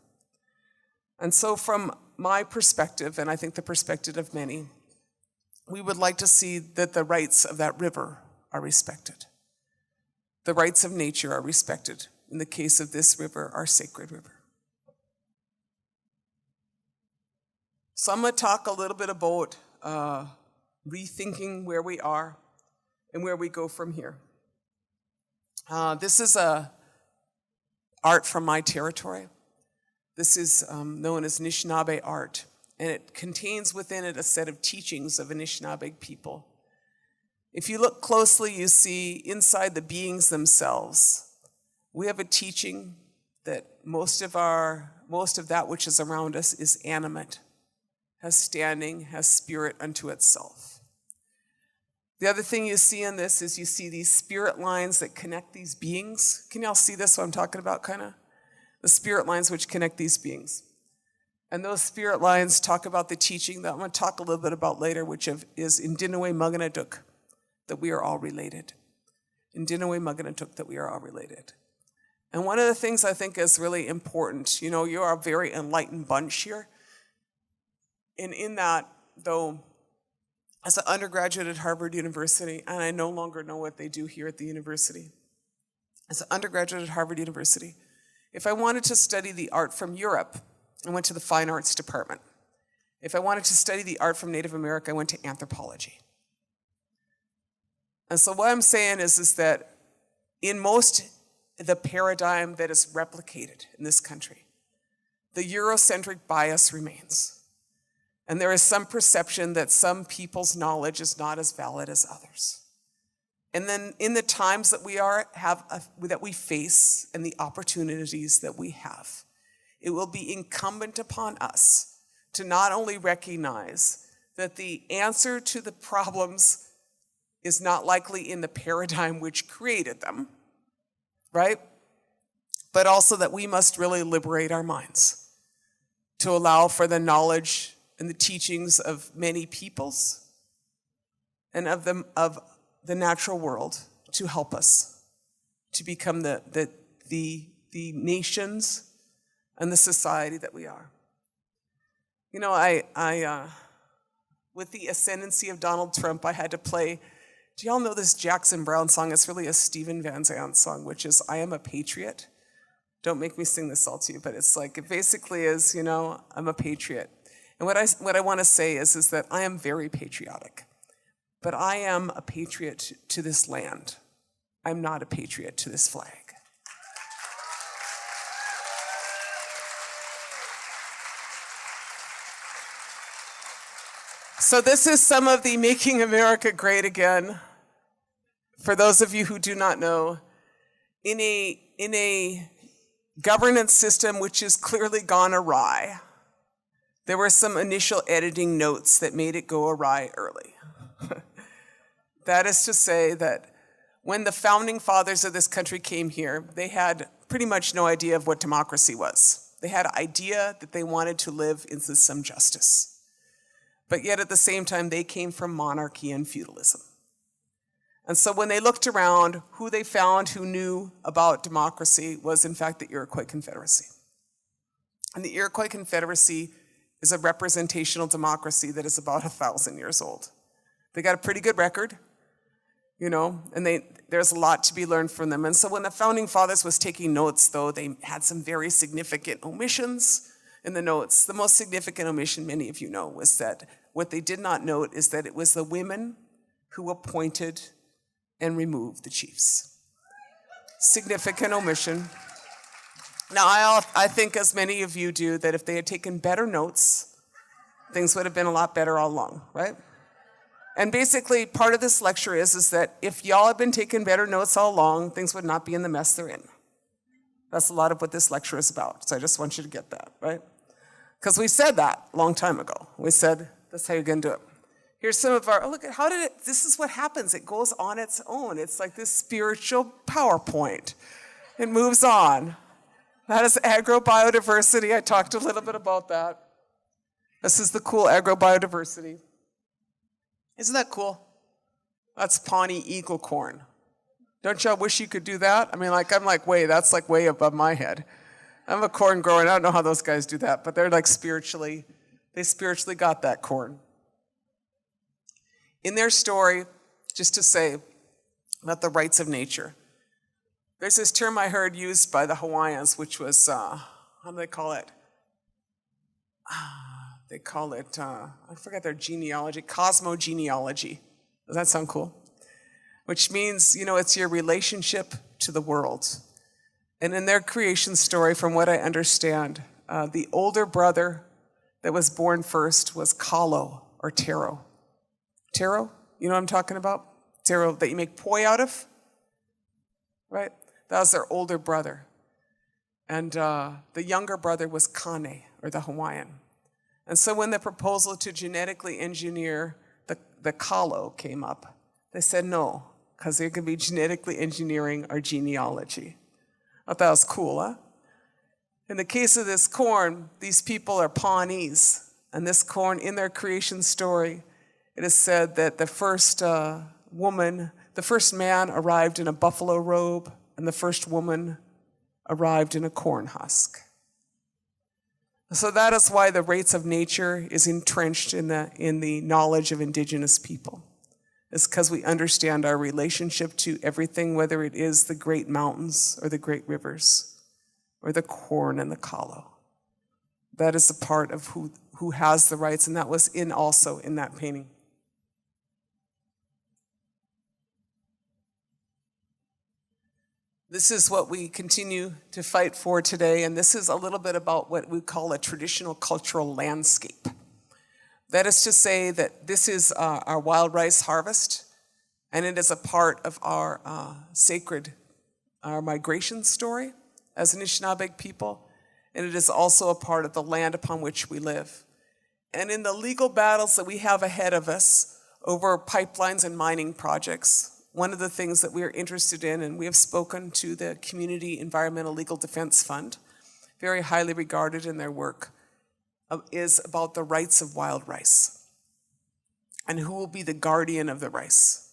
And so from my perspective, and I think the perspective of many, we would like to see that the rights of that river are respected. The rights of nature are respected. In the case of this river, our sacred river. So I'm going to talk a little bit about rethinking where we are and where we go from here. This is art from my territory. This is known as Anishinaabe art, and it contains within it a set of teachings of Anishinaabe people. If you look closely, you see inside the beings themselves, we have a teaching that most of that which is around us is animate, has standing, has spirit unto itself. The other thing you see in this is you see these spirit lines that connect these beings. Can y'all see this, what I'm talking about, kind of? The spirit lines which connect these beings. And those spirit lines talk about the teaching that I'm going to talk a little bit about later, which is Indinawe Maganatuk, that we are all related. Indinawe Maganatuk, that we are all related. And one of the things I think is really important, you're a very enlightened bunch here. And in that, though, as an undergraduate at Harvard University, and I no longer know what they do here at the university, as an undergraduate at Harvard University, if I wanted to study the art from Europe, I went to the Fine Arts Department. If I wanted to study the art from Native America, I went to anthropology. And so what I'm saying is that in most the paradigm that is replicated in this country, the Eurocentric bias remains. And there is some perception that some people's knowledge is not as valid as others. And then in the times that that we face and the opportunities that we have, it will be incumbent upon us to not only recognize that the answer to the problems is not likely in the paradigm which created them, right? But also that we must really liberate our minds to allow for the knowledge and the teachings of many peoples and of the natural world to help us to become the nations and the society that we are. With the ascendancy of Donald Trump, I had to play. Do y'all know this Jackson Browne song? It's really a Stephen Van Zandt song, which is "I Am a Patriot." Don't make me sing this all to you, but it's like, it basically is, I'm a patriot. And what I want to say is that I am very patriotic, but I am a patriot to this land. I'm not a patriot to this flag. So this is some of the Making America Great Again. For those of you who do not know, in a governance system which has clearly gone awry, there were some initial editing notes that made it go awry early. That is to say that when the founding fathers of this country came here, they had pretty much no idea of what democracy was. They had an idea that they wanted to live in some justice. But yet at the same time, they came from monarchy and feudalism. And so when they looked around, who they found who knew about democracy was in fact the Iroquois Confederacy. And the Iroquois Confederacy is a representational democracy that is about 1,000 years old. They got a pretty good record, and there's a lot to be learned from them. And so when the Founding Fathers was taking notes, though, they had some very significant omissions in the notes. The most significant omission, many of you know, was that what they did not note is that it was the women who appointed and removed the chiefs. Significant omission. Now, I think, as many of you do, that if they had taken better notes, things would have been a lot better all along, right? And basically, part of this lecture is that if y'all had been taking better notes all along, things would not be in the mess they're in. That's a lot of what this lecture is about. So I just want you to get that, right? Because we said that a long time ago. We said, that's how you're going to do it. Here's some of our, look at this is what happens. It goes on its own. It's like this spiritual PowerPoint. It moves on. That is AgriBiodiversity. I talked a little bit about that. This is the cool AgriBiodiversity. Isn't that cool? That's Pawnee eagle corn. Don't y'all wish you could do that? I mean, that's way above my head. I'm a corn grower, and I don't know how those guys do that, but they're they spiritually got that corn. In their story, just to say about the rights of nature, there's this term I heard used by the Hawaiians, which was, how do they call it? They call it, I forget their genealogy, cosmogenealogy. Does that sound cool? Which means, it's your relationship to the world. And in their creation story, from what I understand, the older brother that was born first was Kalo, or taro. Taro? You know what I'm talking about? Taro that you make poi out of? Right? That was their older brother. And the younger brother was Kane, or the Hawaiian. And so when the proposal to genetically engineer the Kalo came up, they said no, because they could be genetically engineering our genealogy. I thought that was cool, huh? In the case of this corn, these people are Pawnees. And this corn, in their creation story, it is said that the first man arrived in a buffalo robe, and the first woman arrived in a corn husk. So that is why the rights of nature is entrenched in the knowledge of indigenous people. It's because we understand our relationship to everything, whether it is the great mountains or the great rivers or the corn and the kalo. That is a part of who has the rights, and that was also in that painting. This is what we continue to fight for today, and this is a little bit about what we call a traditional cultural landscape. That is to say that this is our wild rice harvest, and it is a part of our our migration story as Anishinaabe people, and it is also a part of the land upon which we live. And in the legal battles that we have ahead of us over pipelines and mining projects, one of the things that we are interested in, and we have spoken to the Community Environmental Legal Defense Fund, very highly regarded in their work, is about the rights of wild rice and who will be the guardian of the rice.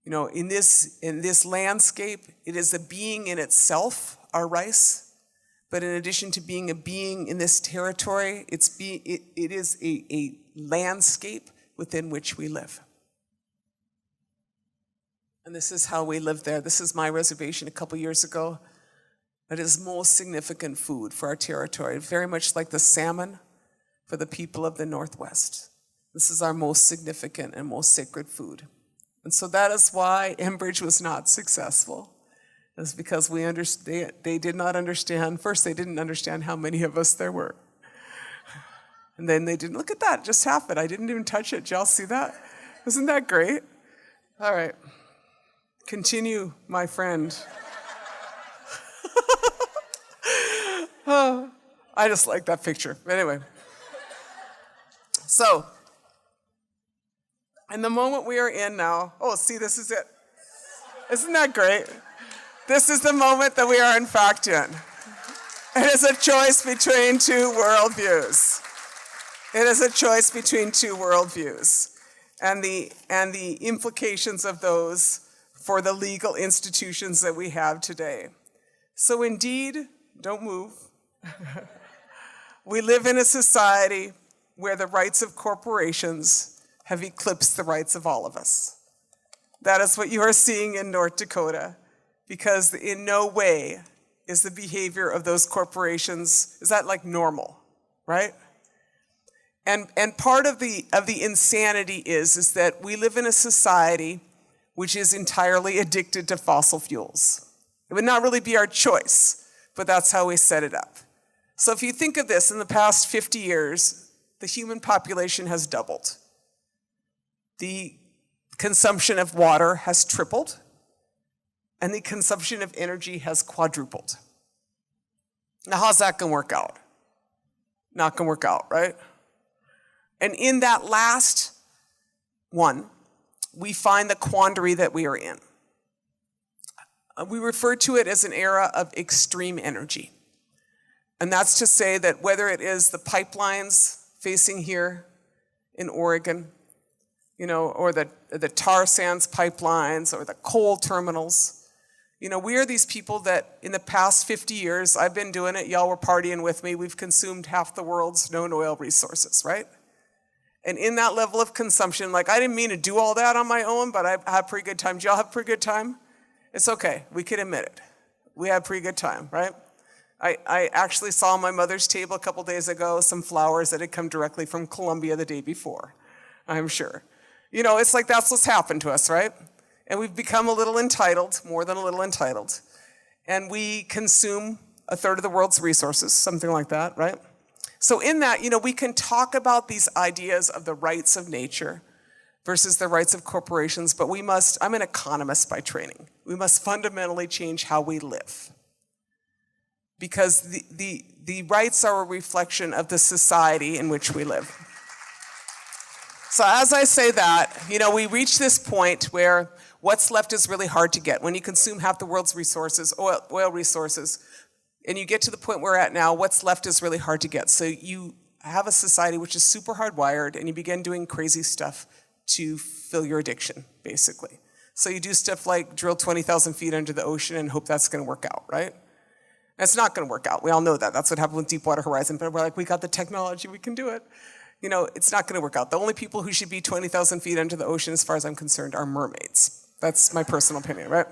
In this landscape, it is a being in itself, our rice, but in addition to being a being in this territory, it is a landscape within which we live. And this is how we live there. This is my reservation a couple years ago. It is most significant food for our territory, very much like the salmon for the people of the Northwest. This is our most significant and most sacred food. And so that is why Enbridge was not successful. It's because they did not understand. First, they didn't understand how many of us there were. And then they didn't, look at that, it just happened. I didn't even touch it. Did y'all see that? Isn't that great? All right. Continue, my friend. I just like that picture. Anyway. So, in the moment we are in now, see, this is it. Isn't that great? This is the moment that we are in fact in. It is a choice between two worldviews. It is a choice between two worldviews. And the implications of those for the legal institutions that we have today. So indeed, don't move. We live in a society where the rights of corporations have eclipsed the rights of all of us. That is what you are seeing in North Dakota, because in no way is the behavior of those corporations, is that like normal, right? And part of the insanity is that we live in a society which is entirely addicted to fossil fuels. It would not really be our choice, but that's how we set it up. So if you think of this, in the past 50 years, the human population has doubled. The consumption of water has tripled, and the consumption of energy has quadrupled. Now, how's that gonna work out? Not gonna work out, right? And in that last one, we find the quandary that we are in. We refer to it as an era of extreme energy. And that's to say that whether it is the pipelines facing here in Oregon, or the tar sands pipelines or the coal terminals, we are these people that in the past 50 years, I've been doing it, y'all were partying with me, we've consumed half the world's known oil resources, right? And in that level of consumption, I didn't mean to do all that on my own, but I had a pretty good time. Did y'all have a pretty good time? It's okay, we can admit it. We had a pretty good time, right? I actually saw on my mother's table a couple days ago some flowers that had come directly from Colombia the day before, I'm sure. It's like that's what's happened to us, right? And we've become a little entitled, more than a little entitled. And we consume a third of the world's resources, something like that, right? So in that, we can talk about these ideas of the rights of nature versus the rights of corporations, but I'm an economist by training. We must fundamentally change how we live. Because the rights are a reflection of the society in which we live. So as I say that, we reach this point where what's left is really hard to get. When you consume half the world's resources, oil resources, and you get to the point we're at now, what's left is really hard to get. So you have a society which is super hardwired, and you begin doing crazy stuff to fill your addiction, basically. So you do stuff like drill 20,000 feet under the ocean and hope that's gonna work out, right? It's not gonna work out, we all know that. That's what happened with Deepwater Horizon, but we're like, we got the technology, we can do it. It's not gonna work out. The only people who should be 20,000 feet under the ocean, as far as I'm concerned, are mermaids. That's my personal opinion, right?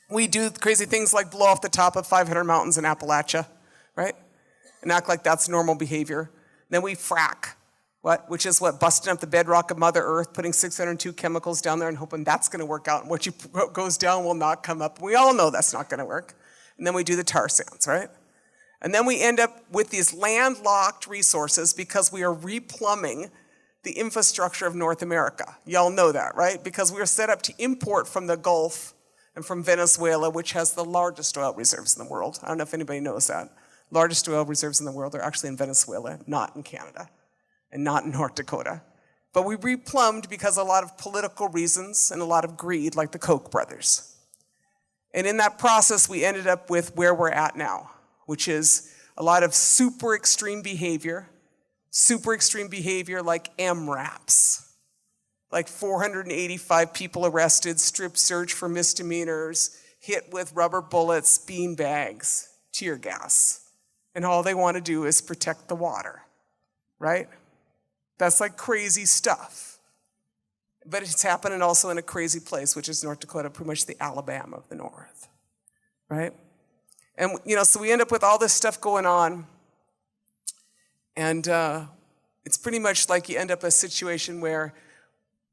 We do crazy things like blow off the top of 500 mountains in Appalachia, right? And act like that's normal behavior. Then we frack, which is busting up the bedrock of Mother Earth, putting 602 chemicals down there and hoping that's gonna work out, and what goes down will not come up. We all know that's not gonna work. And then we do the tar sands, right? And then we end up with these landlocked resources because we are replumbing the infrastructure of North America. Y'all know that, right? Because we are set up to import from the Gulf and from Venezuela, which has the largest oil reserves in the world. I don't know if anybody knows that. Largest oil reserves in the world are actually in Venezuela, not in Canada, and not in North Dakota. But we replumbed because of a lot of political reasons and a lot of greed, like the Koch brothers. And in that process, we ended up with where we're at now, which is a lot of super extreme behavior like MRAPs, like 485 people arrested, strip search for misdemeanors, hit with rubber bullets, bean bags, tear gas. And all they want to do is protect the water, right? That's like crazy stuff. But it's happening also in a crazy place, which is North Dakota, pretty much the Alabama of the North, right? And so we end up with all this stuff going on, and it's pretty much like you end up in a situation where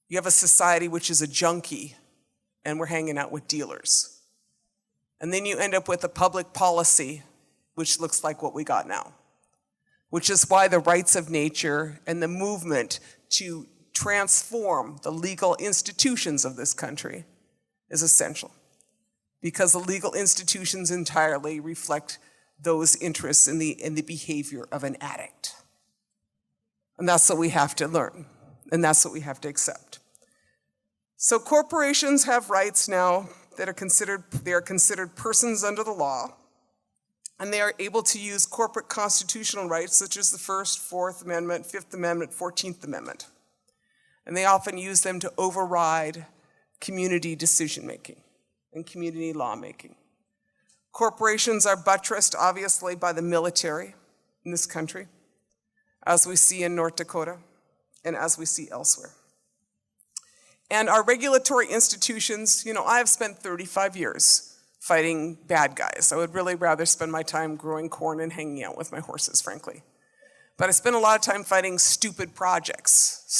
you have a society which is a junkie, and we're hanging out with dealers. And then you end up with a public policy which looks like what we got now, which is why the rights of nature and the movement to transform the legal institutions of this country is essential. Because the legal institutions entirely reflect those interests in the behavior of an addict. And that's what we have to learn, and that's what we have to accept. So corporations have rights now that are considered persons under the law, and they are able to use corporate constitutional rights such as the First, Fourth Amendment, Fifth Amendment, 14th Amendment. And they often use them to override community decision-making and community lawmaking. Corporations are buttressed, obviously, by the military in this country, as we see in North Dakota, and as we see elsewhere. And our regulatory institutions, I have spent 35 years fighting bad guys. I would really rather spend my time growing corn and hanging out with my horses, frankly. But I spent a lot of time fighting stupid projects.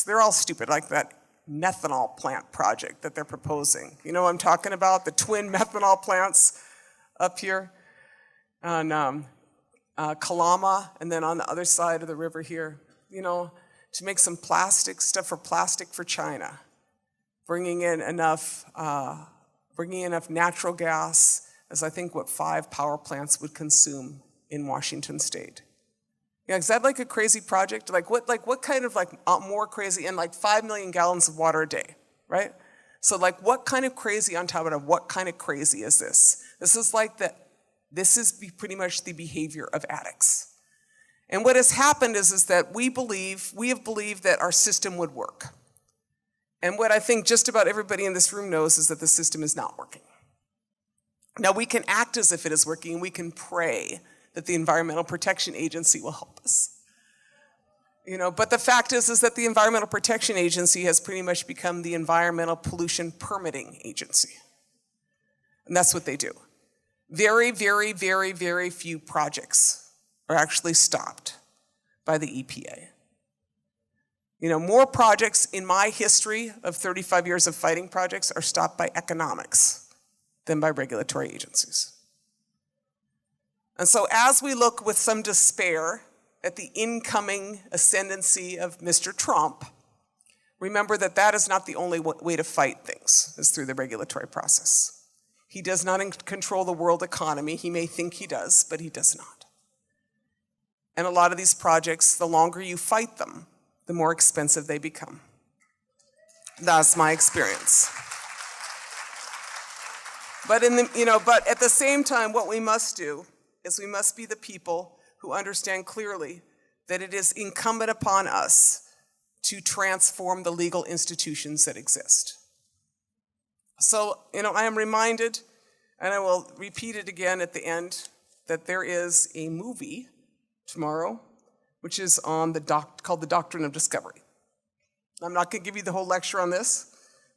They're all stupid, like that methanol plant project that they're proposing. You know what I'm talking about? The twin methanol plants up here on Kalama, and then on the other side of the river here, to make some plastic stuff for China, bringing in enough natural gas as I think what 5 power plants would consume in Washington State. Yeah, is that like a crazy project? What kind of more crazy, and 5 million gallons of water a day, right? So what kind of crazy on top of what kind of crazy is this? This is pretty much the behavior of addicts. And what has happened is that we have believed that our system would work. And what I think just about everybody in this room knows is that the system is not working. Now we can act as if it is working, and we can pray that the Environmental Protection Agency will help us. But the fact is that the Environmental Protection Agency has pretty much become the Environmental Pollution Permitting Agency. And that's what they do. Very, very, very, very few projects are actually stopped by the EPA. More projects in my history of 35 years of fighting projects are stopped by economics than by regulatory agencies. And so as we look with some despair at the incoming ascendancy of Mr. Trump, remember that is not the only way to fight things, is through the regulatory process. He does not control the world economy. He may think he does, but he does not. And a lot of these projects, the longer you fight them, the more expensive they become. That's my experience. But but at the same time, what we must do is we must be the people who understand clearly that it is incumbent upon us to transform the legal institutions that exist. So, I am reminded, and I will repeat it again at the end, that there is a movie tomorrow, which is on called The Doctrine of Discovery. I'm not going to give you the whole lecture on this,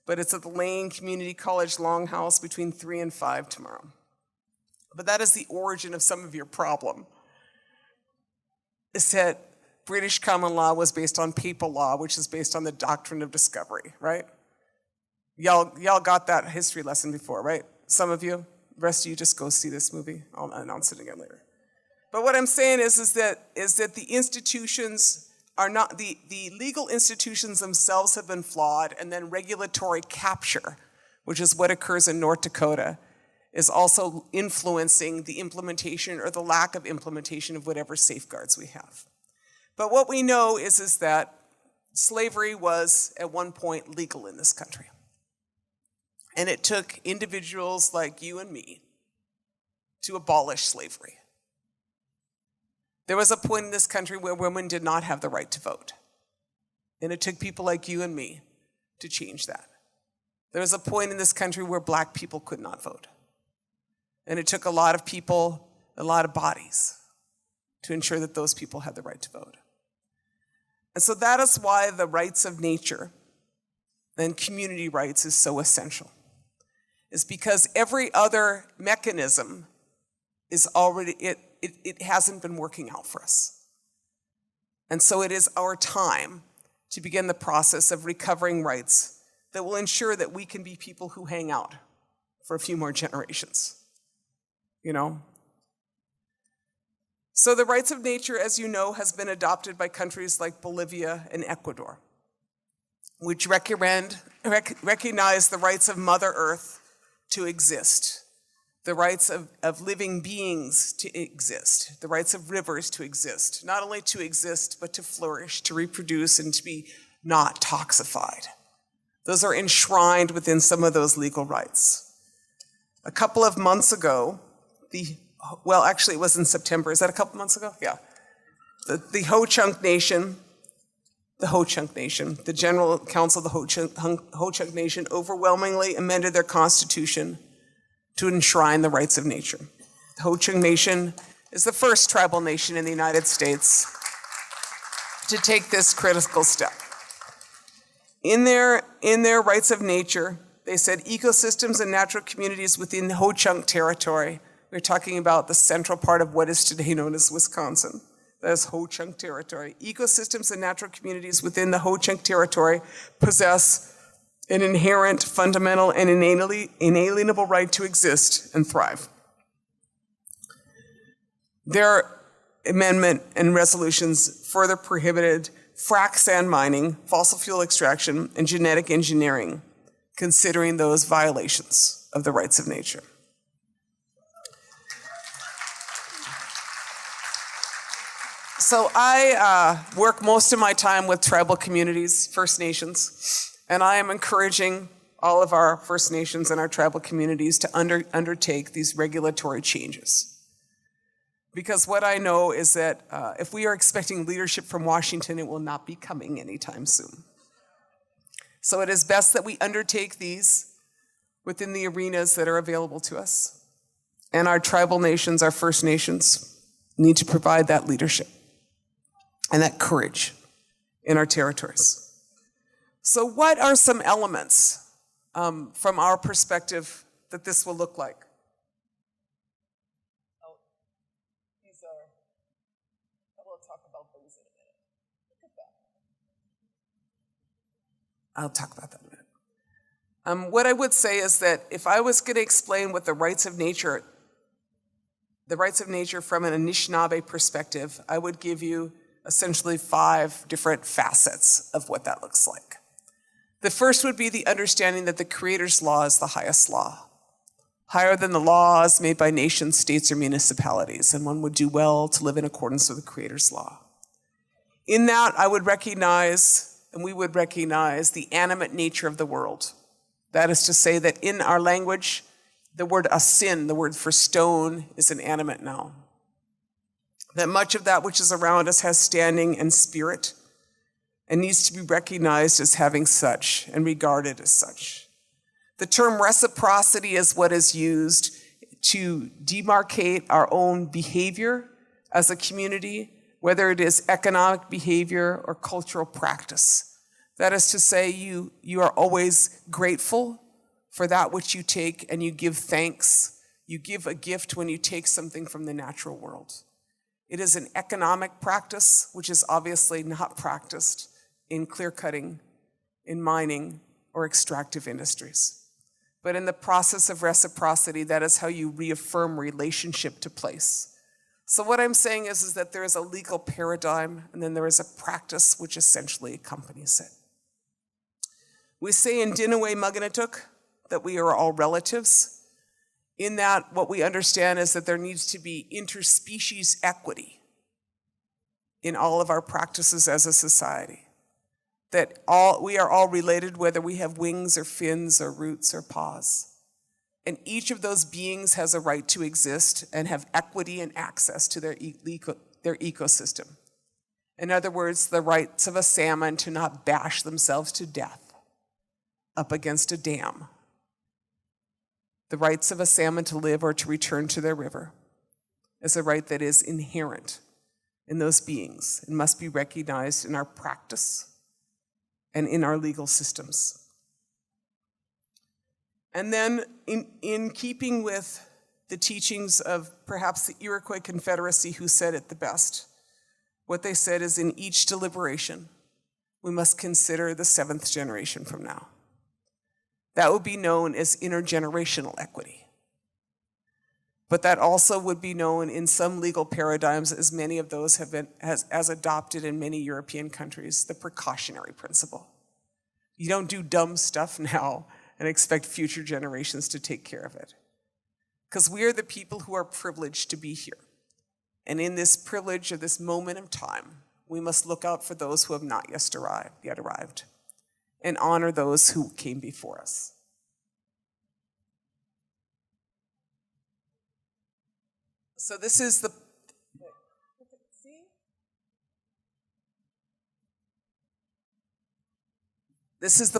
but it's at the Lane Community College Longhouse between 3 and 5 tomorrow. But that is the origin of some of your problem. Is that British common law was based on papal law, which is based on the doctrine of discovery, right? Y'all got that history lesson before, right? Some of you, the rest of you just go see this movie. I'll announce it again later. But what I'm saying is that the institutions are not, the legal institutions themselves have been flawed, and then regulatory capture, which is what occurs in North Dakota, is also influencing the implementation or the lack of implementation of whatever safeguards we have. But what we know is that slavery was at one point legal in this country. And it took individuals like you and me to abolish slavery. There was a point in this country where women did not have the right to vote. And it took people like you and me to change that. There was a point in this country where black people could not vote. And it took a lot of people, a lot of bodies, to ensure that those people had the right to vote. And so that is why the rights of nature and community rights is so essential. Is because every other mechanism is already, it hasn't been working out for us. And so it is our time to begin the process of recovering rights that will ensure that we can be people who hang out for a few more generations. So the rights of nature, as you know, has been adopted by countries like Bolivia and Ecuador, which recognize the rights of Mother Earth to exist, the rights of living beings to exist, the rights of rivers to exist, not only to exist, but to flourish, to reproduce, and to be not toxified. Those are enshrined within some of those legal rights. A couple of months ago, actually it was in September, is that a couple months ago? Yeah. The Ho-Chunk Nation, the General Council of the Ho-Chunk Nation overwhelmingly amended their constitution to enshrine the rights of nature. The Ho-Chunk Nation is the first tribal nation in the United States to take this critical step. In their rights of nature, they said ecosystems and natural communities within the Ho-Chunk territory. We're talking about the central part of what is today known as Wisconsin. That is Ho-Chunk territory. Ecosystems and natural communities within the Ho-Chunk territory possess an inherent, fundamental, and inalienable right to exist and thrive. Their amendment and resolutions further prohibited frack sand mining, fossil fuel extraction, and genetic engineering, considering those violations of the rights of nature. So I work most of my time with tribal communities, First Nations, and I am encouraging all of our First Nations and our tribal communities to undertake these regulatory changes. Because what I know is that if we are expecting leadership from Washington, it will not be coming anytime soon. So it is best that we undertake these within the arenas that are available to us. And our tribal nations, our First Nations, need to provide that leadership and that courage in our territories. So what are some elements from our perspective that this will look like? I'll talk about that in a minute. What I would say is that if I was going to explain what the rights of nature from an Anishinaabe perspective, I would give you essentially 5 different facets of what that looks like. The first would be the understanding that the Creator's law is the highest law, higher than the laws made by nations, states, or municipalities, and one would do well to live in accordance with the Creator's law. In that, I would recognize, and we would recognize, the animate nature of the world. That is to say that in our language, the word asin, the word for stone, is an animate noun. That much of that which is around us has standing and spirit and needs to be recognized as having such and regarded as such. The term reciprocity is what is used to demarcate our own behavior as a community, whether it is economic behavior or cultural practice. That is to say, you are always grateful for that which you take, and you give thanks. You give a gift when you take something from the natural world. It is an economic practice, which is obviously not practiced in clear-cutting, in mining, or extractive industries. But in the process of reciprocity, that is how you reaffirm relationship to place. So what I'm saying is that there is a legal paradigm, and then there is a practice which essentially accompanies it. We say in Dinaway Mugganatuk that we are all relatives. In that, what we understand is that there needs to be interspecies equity in all of our practices as a society. That we are all related, whether we have wings or fins or roots or paws. And each of those beings has a right to exist and have equity and access to their ecosystem. In other words, the rights of a salmon to not bash themselves to death up against a dam. The rights of a salmon to live or to return to their river is a right that is inherent in those beings and must be recognized in our practice and in our legal systems. And then in keeping with the teachings of perhaps the Iroquois Confederacy, who said it the best, what they said is in each deliberation, we must consider the 7th generation from now. That would be known as intergenerational equity. But that also would be known in some legal paradigms, as many of those have been as adopted in many European countries, the precautionary principle. You don't do dumb stuff now and expect future generations to take care of it. Because we are the people who are privileged to be here. And in this privilege of this moment of time, we must look out for those who have not yet arrived, and honor those who came before us. So this is the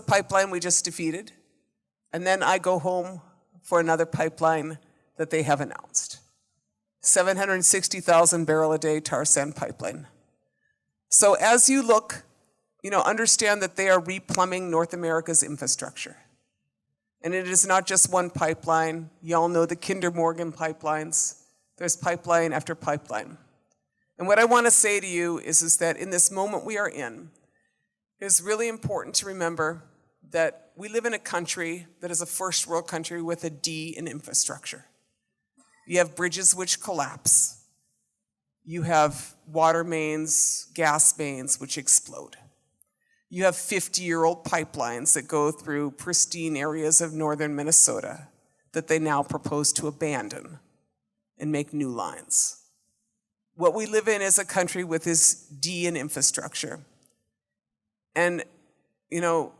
pipeline we just defeated, and then I go home for another pipeline that they have announced. 760,000 barrel a day tar sand pipeline. So as you look, understand that they are replumbing North America's infrastructure. And it is not just one pipeline. You all know the Kinder Morgan pipelines. There's pipeline after pipeline. And what I want to say to you is that in this moment we are in, it is really important to remember that we live in a country that is a first world country with a D in infrastructure. You have bridges which collapse. You have water mains, gas mains which explode. You have 50-year-old pipelines that go through pristine areas of northern Minnesota that they now propose to abandon and make new lines. What we live in is a country with this D in infrastructure. And,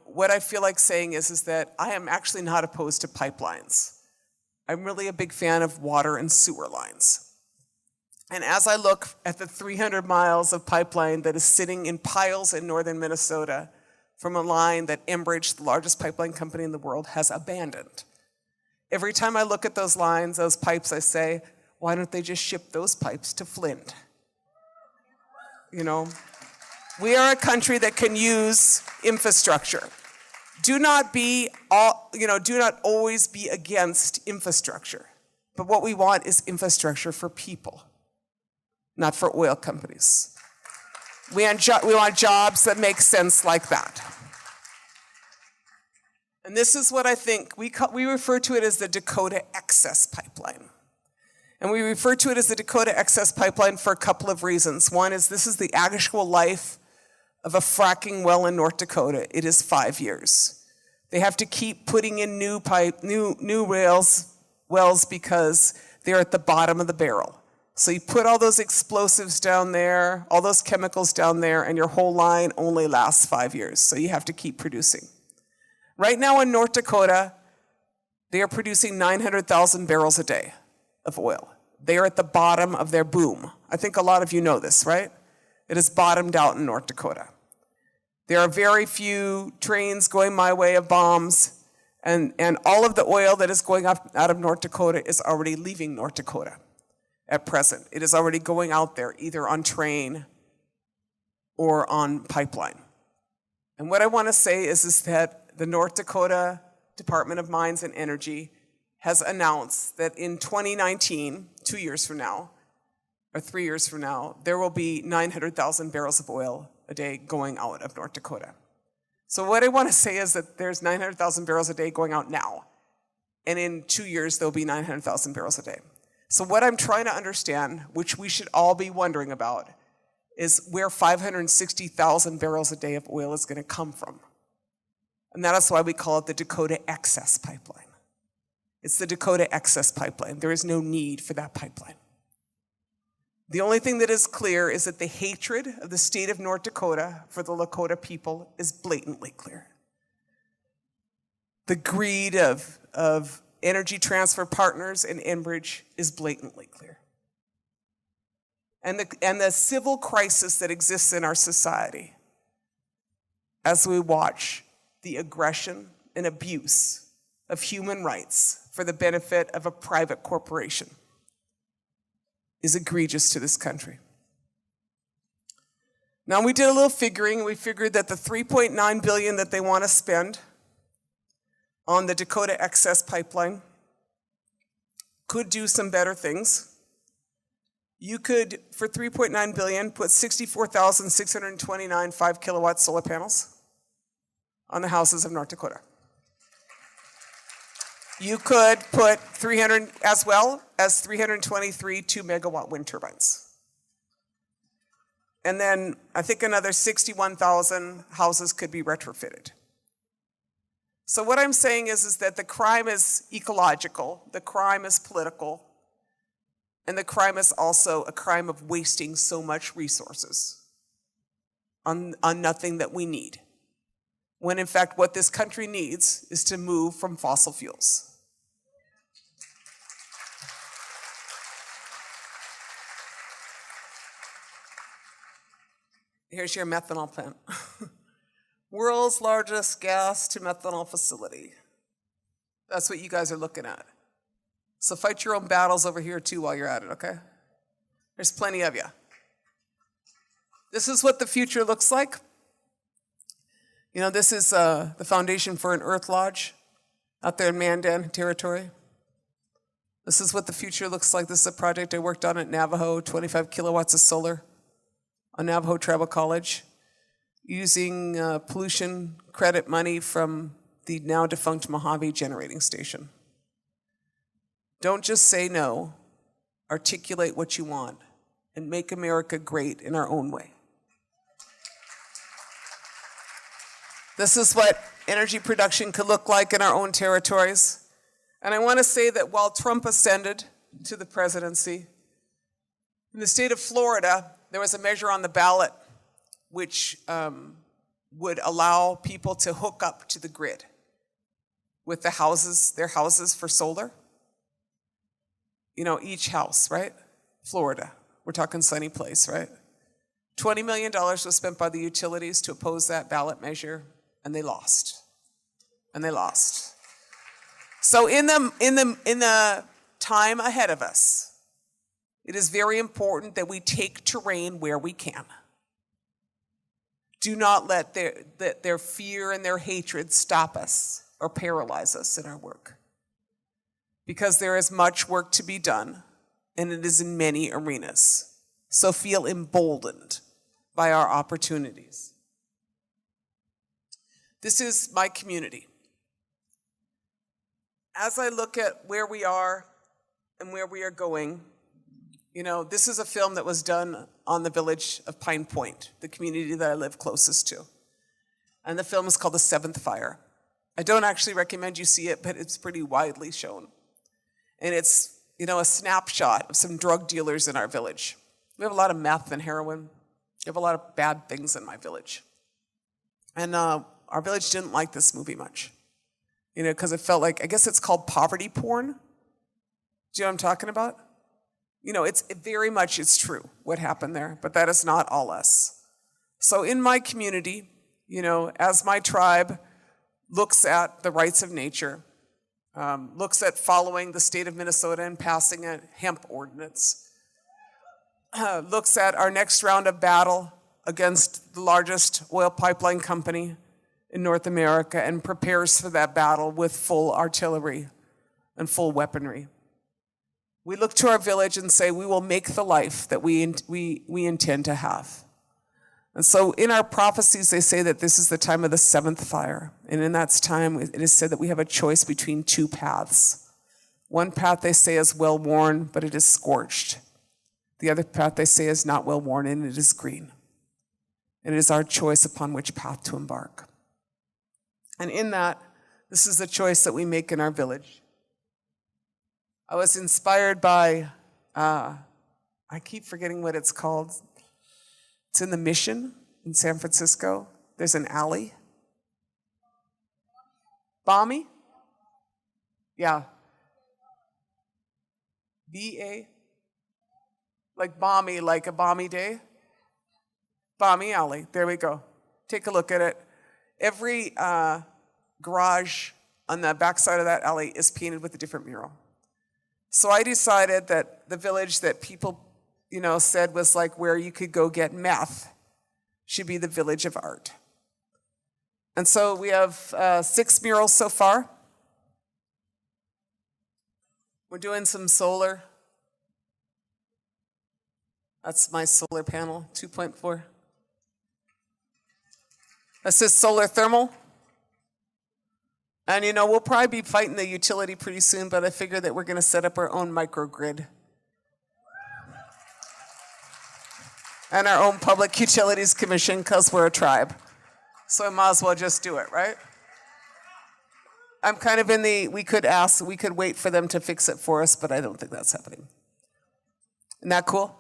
what I feel like saying is that I am actually not opposed to pipelines. I'm really a big fan of water and sewer lines. And as I look at the 300 miles of pipeline that is sitting in piles in northern Minnesota from a line that Enbridge, the largest pipeline company in the world, has abandoned. Every time I look at those lines, those pipes, I say, why don't they just ship those pipes to Flint? We are a country that can use infrastructure. Do not always be against infrastructure. But what we want is infrastructure for people, not for oil companies. We want jobs that make sense like that. And this is what I think, we refer to it as the Dakota Access Pipeline. And we refer to it as the Dakota Access Pipeline for a couple of reasons. One is this is the actual life of a fracking well in North Dakota. It is 5 years. They have to keep putting in new wells because they're at the bottom of the barrel. So you put all those explosives down there, all those chemicals down there, and your whole line only lasts 5 years. So you have to keep producing. Right now in North Dakota, they are producing 900,000 barrels a day of oil. They are at the bottom of their boom. I think a lot of you know this, right? It has bottomed out in North Dakota. There are very few trains going my way of bombs, and all of the oil that is going up out of North Dakota is already leaving North Dakota at present. It is already going out there, either on train or on pipeline. And what I want to say is that the North Dakota Department of Mines and Energy has announced that in 2019, 2 years from now, or 3 years from now, there will be 900,000 barrels of oil a day going out of North Dakota. So what I want to say is that there's 900,000 barrels a day going out now. And in 2 years, there'll be 900,000 barrels a day. So what I'm trying to understand, which we should all be wondering about, is where 560,000 barrels a day of oil is going to come from. And that is why we call it the Dakota Access Pipeline. It's the Dakota Access Pipeline. There is no need for that pipeline. The only thing that is clear is that the hatred of the state of North Dakota for the Lakota people is blatantly clear. The greed of Energy Transfer Partners and Enbridge is blatantly clear. And the civil crisis that exists in our society as we watch the aggression and abuse of human rights for the benefit of a private corporation is egregious to this country. Now, we did a little figuring. We figured that the $3.9 billion that they want to spend on the Dakota Access Pipeline could do some better things. You could, for $3.9 billion, put 64,629 5-kilowatt solar panels on the houses of North Dakota. You could put 300, as well as 323 2-megawatt wind turbines. And then I think another 61,000 houses could be retrofitted. So what I'm saying is that the crime is ecological, the crime is political, and the crime is also a crime of wasting so much resources on nothing that we need. When in fact what this country needs is to move from fossil fuels. Here's your methanol plant. World's largest gas to methanol facility. That's what you guys are looking at. So fight your own battles over here too while you're at it, okay? There's plenty of you. This is what the future looks like. You know, this is the foundation for an Earth Lodge out there in Mandan Territory. This is what the future looks like. This is a project I worked on at Navajo, 25 kilowatts of solar on Navajo Tribal College, using pollution credit money from the now defunct Mojave generating station. Don't just say no, articulate what you want, and make America great in our own way. This is what energy production could look like in our own territories. And I want to say that while Trump ascended to the presidency, in the state of Florida, there was a measure on the ballot which would allow people to hook up to the grid with their houses for solar. You know, each house, right? Florida, we're talking sunny place, right? $20 million was spent by the utilities to oppose that ballot measure, and they lost. And they lost. So in the time ahead of us, it is very important that we take terrain where we can. Do not let their fear and their hatred stop us or paralyze us in our work. Because there is much work to be done, and it is in many arenas. So feel emboldened by our opportunities. This is my community. As I look at where we are and where we are going, you know, this is a film that was done on the village of Pine Point, the community that I live closest to. And the film is called The Seventh Fire. I don't actually recommend you see it, but it's pretty widely shown. And it's, you know, a snapshot of some drug dealers in our village. We have a lot of meth and heroin. We have a lot of bad things in my village. And our village didn't like this movie much. You know, because it felt like, I guess it's called poverty porn. Do you know what I'm talking about? You know, it's true what happened there, but that is not all us. So in my community, you know, as my tribe looks at the rights of nature, looks at following the state of Minnesota and passing a hemp ordinance, looks at our next round of battle against the largest oil pipeline company in North America and prepares for that battle with full artillery and full weaponry. We look to our village and say, we will make the life that we intend to have. And so in our prophecies, they say that this is the time of the seventh fire. And in that time, it is said that we have a choice between two paths. One path, they say, is well-worn, but it is scorched. The other path, they say, is not well-worn, and it is green. And it is our choice upon which path to embark. And in that, this is the choice that we make in our village. I was inspired by, I keep forgetting what it's called. It's in the Mission in San Francisco. There's an alley. Balmy? Yeah. B-A? Like balmy, like a balmy day? Balmy Alley. There we go. Take a look at it. Every garage on the backside of that alley is painted with a different mural. So I decided that the village that people, you know, said was like where you could go get meth should be the village of art. And so we have 6 murals so far. We're doing some solar. That's my solar panel, 2.4. That says solar thermal. And you know, we'll probably be fighting the utility pretty soon, but I figure that we're gonna set up our own microgrid. And our own Public Utilities Commission, because we're a tribe. So I might as well just do it, right? I'm kind of in the, we could wait for them to fix it for us, but I don't think that's happening. Isn't that cool?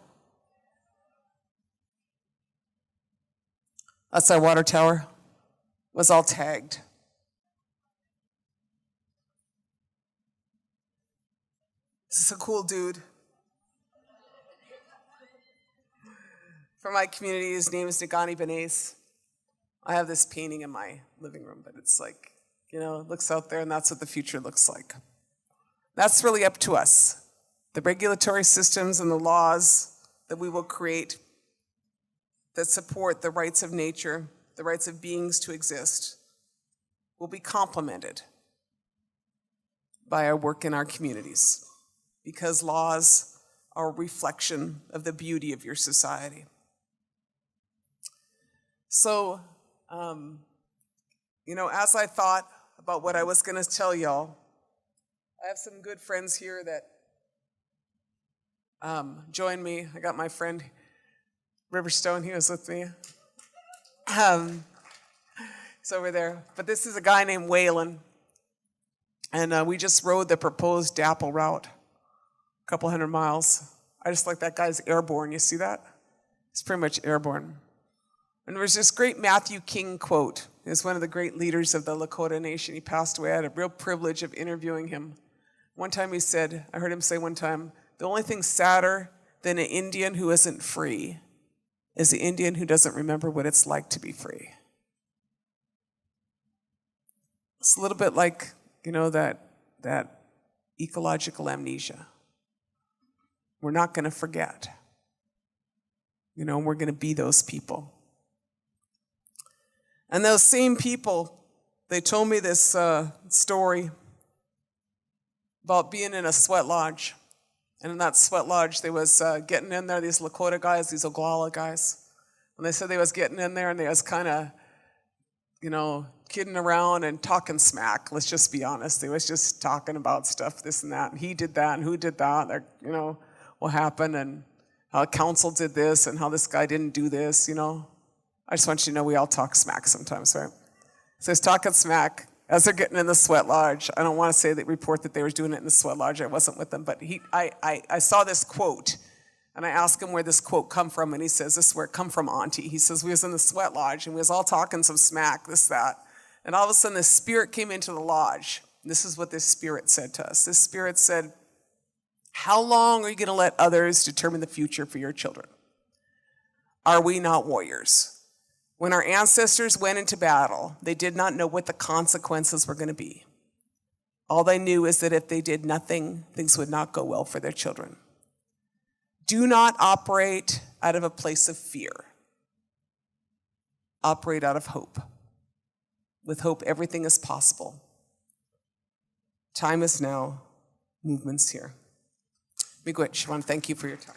That's our water tower. It was all tagged. This is a cool dude. For my community, his name is Nagani Benes. I have this painting in my living room, but it's like, you know, it looks out there and that's what the future looks like. That's really up to us. The regulatory systems and the laws that we will create that support the rights of nature, the rights of beings to exist, will be complemented by our work in our communities, because laws are a reflection of the beauty of your society. So, as I thought about what I was going to tell y'all, I have some good friends here that joined me. I got my friend Riverstone, he was with me. He's over there. But this is a guy named Waylon. And we just rode the proposed DAPL route, a couple 100 miles. I just like that guy's airborne. You see that? He's pretty much airborne. And there was this great Matthew King quote. He was one of the great leaders of the Lakota Nation. He passed away. I had a real privilege of interviewing him. One time he said, I heard him say one time, the only thing sadder than an Indian who isn't free is the Indian who doesn't remember what it's like to be free. It's a little bit like, that ecological amnesia. We're not going to forget. We're going to be those people. And those same people, they told me this story about being in a sweat lodge. And in that sweat lodge, they was getting in there, these Lakota guys, these Oglala guys. And they said they was getting in there and they was kind of, kidding around and talking smack. Let's just be honest. They was just talking about stuff, this and that. And he did that and who did that. What happened and how council did this and how this guy didn't do this, I just want you to know we all talk smack sometimes, right? So he's talking smack as they're getting in the sweat lodge. I don't want to say that report that they were doing it in the sweat lodge. I wasn't with them, but I saw this quote, and I asked him where this quote come from, and he says, this is where it come from, Auntie. He says, we was in the sweat lodge, and we was all talking some smack, this, that, and all of a sudden the spirit came into the lodge. This is what this spirit said to us. This spirit said, how long are you going to let others determine the future for your children? Are we not warriors? When our ancestors went into battle, they did not know what the consequences were going to be. All they knew is that if they did nothing, things would not go well for their children. Do not operate out of a place of fear. Operate out of hope. With hope, everything is possible. Time is now. Movement's here. Miigwech, I want to thank you for your time.